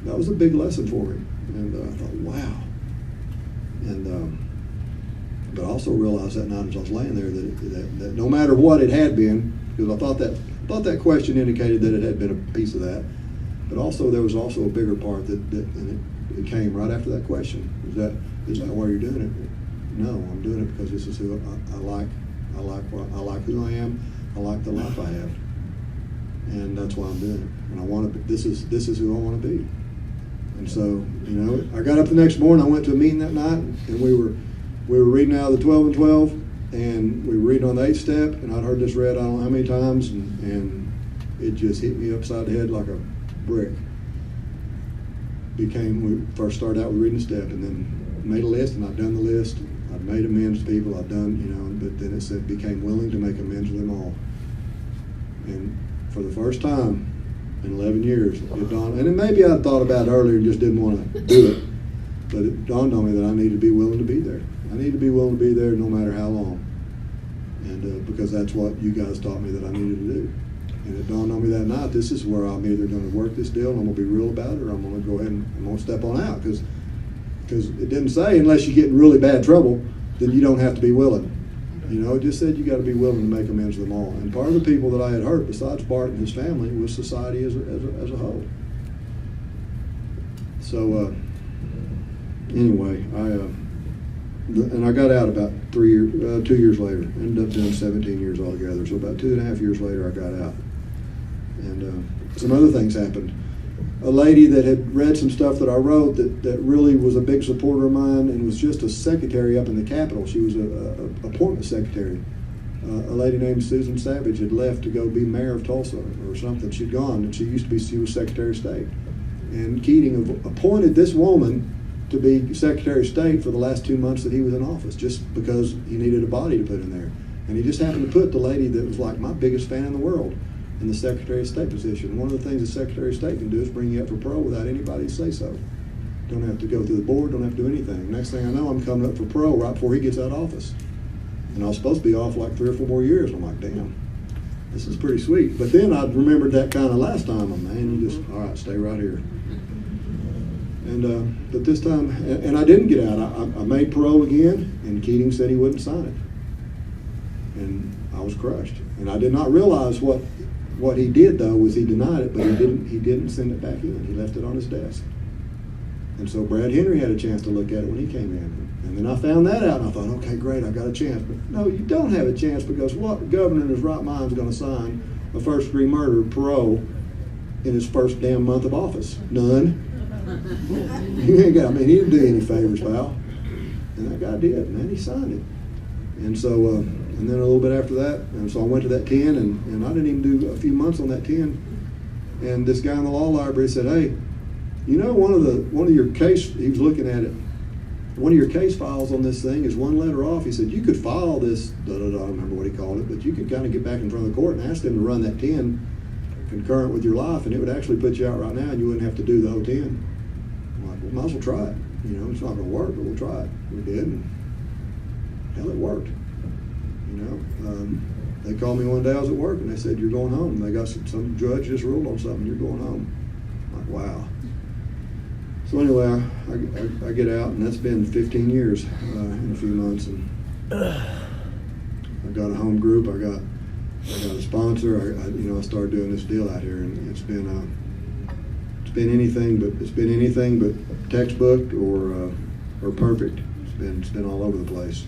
that was a big lesson for me. And I thought, wow. And but I also realized that night as I was laying there that no matter what it had been, because I thought that question indicated that it had been a piece of that, but also there was also a bigger part and it came right after that question. Is that why you're doing it? No, I'm doing it because this is who I like. I like who I am. I like the life I have, and that's why I'm doing it. And I want to. This is who I want to be. And so, you know, I got up the next morning. I went to a meeting that night, and we were reading out of the 12 and 12, and we were reading on the 8th step, and I'd heard this read I don't know how many times, and it just hit me upside the head like a brick. We first started out with reading the step, and then made a list, and I'd done the list. I'd made amends to people. I'd done, you know, but then it said became willing to make amends with them all. And for the first time in 11 years, it dawned, and maybe I'd thought about it earlier and just didn't want to do it, but it dawned on me that I need to be willing to be there. I need to be willing to be there no matter how long, and because that's what you guys taught me that I needed to do. And it dawned on me that night, this is where I'm either going to work this deal and I'm going to be real about it, or I'm going to go ahead and I'm going to step on out, because it didn't say unless you get in really bad trouble, then you don't have to be willing. You know, it just said you got to be willing to make amends with them all. And part of the people that I had hurt, besides Bart and his family, was society as a whole. So anyway, and I got out about 2 years later. Ended up doing 17 years altogether. So about 2.5 years later, I got out. And some other things happened. A lady that had read some stuff that I wrote that really was a big supporter of mine and was just a secretary up in the Capitol. She was a appointment secretary. A lady named Susan Savage had left to go be mayor of Tulsa or something. She'd gone, and she was Secretary of State. And Keating appointed this woman to be Secretary of State for the last 2 months that he was in office, just because he needed a body to put in there. And he just happened to put the lady that was like my biggest fan in the world in the Secretary of State position. One of the things the Secretary of State can do is bring you up for parole without anybody say so. Don't have to go through the board, don't have to do anything. Next thing I know, I'm coming up for parole right before he gets out of office. And I was supposed to be off like 3 or 4 more years. I'm like, damn, this is pretty sweet. But then I remembered that kind of last time, man, you just, all right, stay right here. And but this time, and I didn't get out. I made parole again, and Keating said he wouldn't sign it. And I was crushed. And I did not realize what he did, though, was he denied it, but he didn't send it back in. He left it on his desk. And so Brad Henry had a chance to look at it when he came in. And then I found that out, and I thought, okay, great, I got a chance. But no, you don't have a chance, because what governor in his right mind is going to sign a first-degree murder parole in his first damn month of office? None. He ain't got, I mean, he didn't do any favors, pal. And that guy did, man, he signed it. And so, and then a little bit after that, and so I went to that 10, and I didn't even do a few months on that 10. And this guy in the law library said, hey, you know, one of your case, he was looking at it, one of your case files on this thing is one letter off. He said, you could file this, I don't remember what he called it, but you could kind of get back in front of the court and ask them to run that 10 concurrent with your life, and it would actually put you out right now, and you wouldn't have to do the whole 10. I'm like, well, might as well try it. You know, it's not going to work, but we'll try it. We did, and hell, it worked. You know, they called me one day, I was at work, and they said, you're going home. They got some judge just ruled on something, you're going home. I'm like, wow. So anyway, I get out, and that's been 15 years in a few months, and I got a home group, I got a sponsor. I started doing this deal out here, and it's been anything but textbook or perfect. It's been all over the place.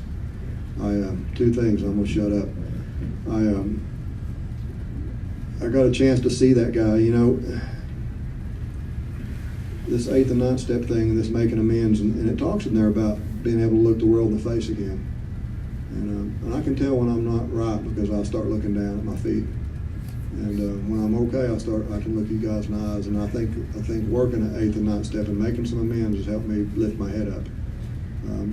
Two things. I'm gonna shut up. I got a chance to see that guy. You know, this 8th and 9th step thing and this making amends, and it talks in there about being able to look the world in the face again. And I can tell when I'm not right because I start looking down at my feet. And when I'm okay, I can look you guys in the eyes. And I think working at 8th and 9th step and making some amends has helped me lift my head up.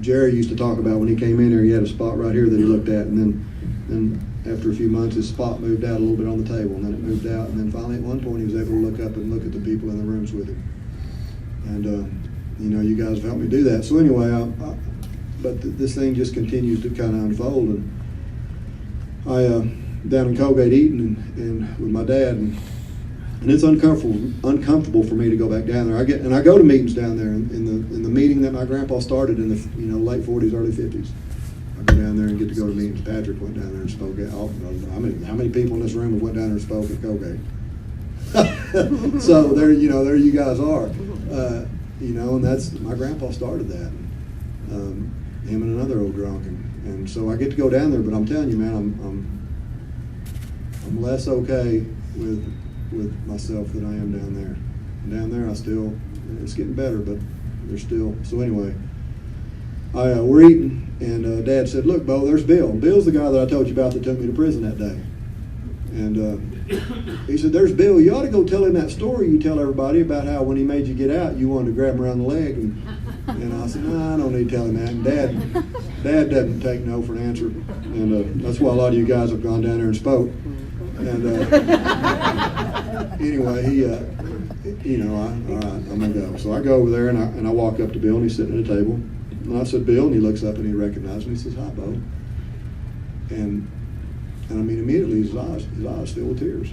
Jerry used to talk about when he came in here, he had a spot right here that he looked at, and then after a few months, his spot moved out a little bit on the table, and then it moved out, and then finally at one point he was able to look up and look at the people in the rooms with him. And you guys have helped me do that. So anyway, this thing just continues to kind of unfold, and I down in Colgate eating and with my dad, and it's uncomfortable for me to go back down there. I go to meetings down there in the meeting that my grandpa started in the late 40s, early 50s. I go down there and get to go to meetings. Patrick went down there and spoke. How many people in this room have went down there and spoke at Colgate? So there you guys are. And that's my grandpa started that. Him and another old drunk, and so I get to go down there. But I'm telling you, man, I'm less okay with myself than I am down there. And down there, it's getting better, but there's still. So anyway, we're eating, and Dad said, "Look, Bo, there's Bill. Bill's the guy that I told you about that took me to prison that day." And he said, "There's Bill. You ought to go tell him that story you tell everybody about how when he made you get out, you wanted to grab him around the leg." And I said, "No, I don't need to tell him that." And Dad doesn't take no for an answer, and that's why a lot of you guys have gone down there and spoke. And anyway, all right, I'm gonna go. So I go over there and I walk up to Bill, and he's sitting at a table. And I said, "Bill," and he looks up and he recognized me. He says, "Hi, Bo." And I mean, immediately his eyes filled with tears.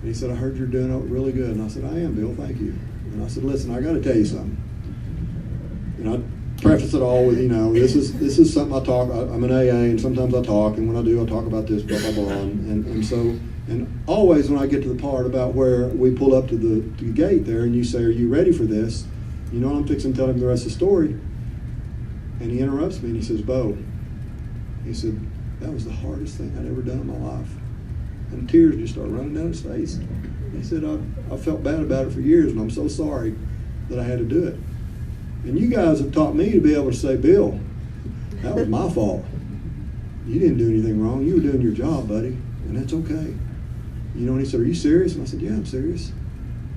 And he said, "I heard you're doing really good." And I said, "I am, Bill, thank you." And I said, "Listen, I got to tell you something." And I preface it all with, this is something I talk. I'm an AA, and sometimes I talk, and when I do, I talk about this, blah blah blah. And always when I get to the part about where we pull up to the gate there, and you say, "Are you ready for this?" I'm fixing to tell him the rest of the story. And he interrupts me and he says, "Bo," he said, "that was the hardest thing I'd ever done in my life." And tears just start running down his face. He said, I felt bad about it for years, and I'm so sorry that I had to do it. And you guys have taught me to be able to say, "Bill, that was my fault. You didn't do anything wrong. You were doing your job, buddy, and that's okay." And he said, "Are you serious?" And I said, "Yeah, I'm serious."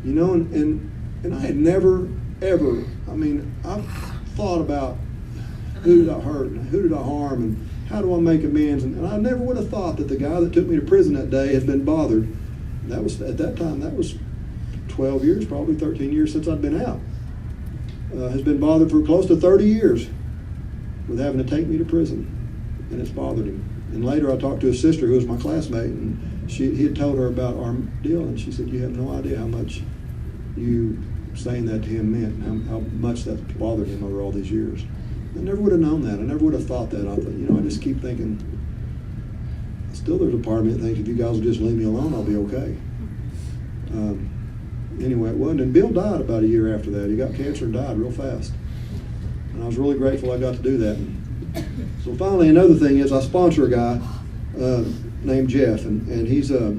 And I had never, ever, I've thought about who did I hurt and who did I harm and how do I make amends? And I never would have thought that the guy that took me to prison that day had been bothered. That was, at that time, that was 12 years, probably 13 years since I'd been out. Has been bothered for close to 30 years with having to take me to prison, and it's bothered him. And later I talked to his sister, who was my classmate, and he had told her about our deal, and she said, "You have no idea how much you saying that to him meant, and how much that bothered him over all these years." I never would have known that. I never would have thought that. I thought, I just keep thinking, still there's a part of me that thinks if you guys will just leave me alone, I'll be okay. Anyway, it wasn't. And Bill died about a year after that. He got cancer and died real fast. And I was really grateful I got to do that. So finally, another thing is I sponsor a guy named Jeff, and he's a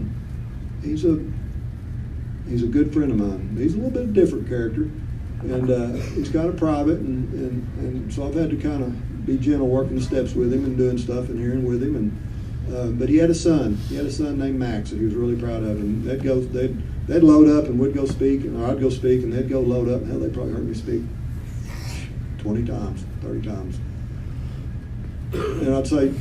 good friend of mine. He's a little bit of a different character. And he's kind of private, and so I've had to kind of be gentle working the steps with him and doing stuff and hearing with him. And but he had a son. He had a son named Max that he was really proud of. And they'd load up and we'd go speak, or I'd go speak, and they'd go load up. Hell, they probably heard me speak 20 times, 30 times. And I'd say,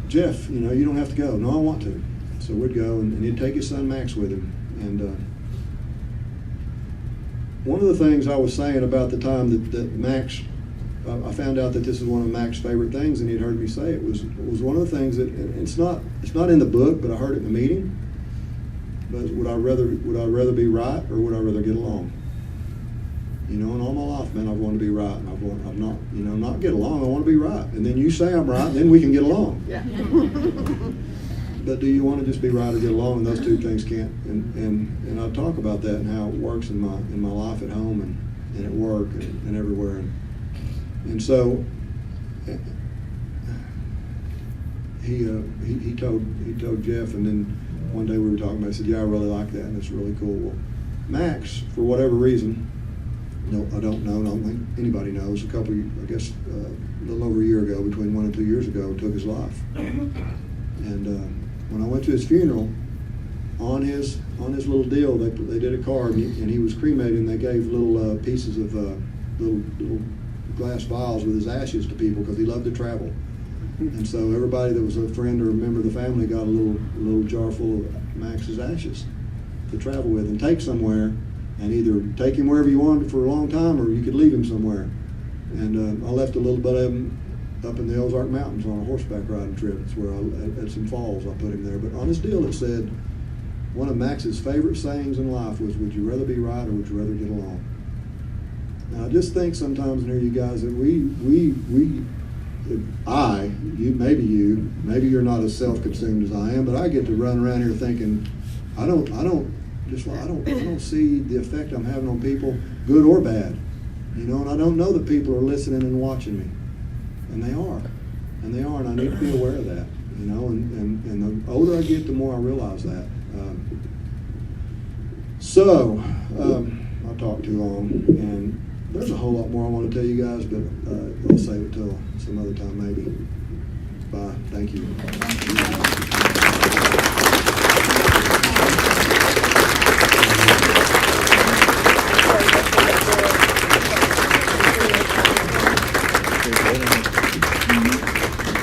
"Jeff, you don't have to go." "No, I want to." So we'd go, and he'd take his son Max with him. And one of the things I was saying about the time that Max, I found out that this is one of Max's favorite things, and he'd heard me say it was one of the things that it's not in the book, but I heard it in the meeting. But would I rather be right, or would I rather get along? And all my life, man, I've wanted to be right, and I've not get along. I want to be right, and then you say I'm right, and then we can get along. Yeah. But do you want to just be right or get along? And those two things can't. And I talk about that and how it works in my life at home and at work and everywhere. And so he told Jeff, and then one day we were talking about it. I said, "Yeah, I really like that, and it's really cool." Well, Max, for whatever reason, No, I don't know. I don't think anybody knows. A little over a year ago, between 1 and 2 years ago, took his life. And when I went to his funeral, on his little deal, they did a card, and he was cremated, and they gave little pieces of little glass vials with his ashes to people because he loved to travel. And so everybody that was a friend or a member of the family got a little jar full of Max's ashes to travel with and take somewhere, and either take him wherever you wanted for a long time, or you could leave him somewhere. And I left a little bit of him up in the Ozark Mountains on a horseback riding trip. It's where at some falls I put him there. But on his deal it said, one of Max's favorite sayings in life was, "Would you rather be right or would you rather get along?" And I just think sometimes near you guys that maybe you're not as self-consumed as I am, but I get to run around here thinking, I don't see the effect I'm having on people, good or bad, and I don't know that people are listening and watching me, and they are, and I need to be aware of that, and the older I get, the more I realize that. I talked too long, and there's a whole lot more I want to tell you guys, but I'll save it till some other time maybe. Bye. Thank you.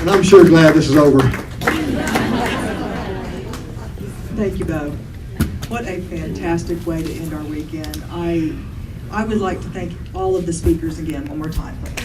And I'm sure glad this is over. Thank you, Bo. What a fantastic way to end our weekend. I would like to thank all of the speakers again one more time, please.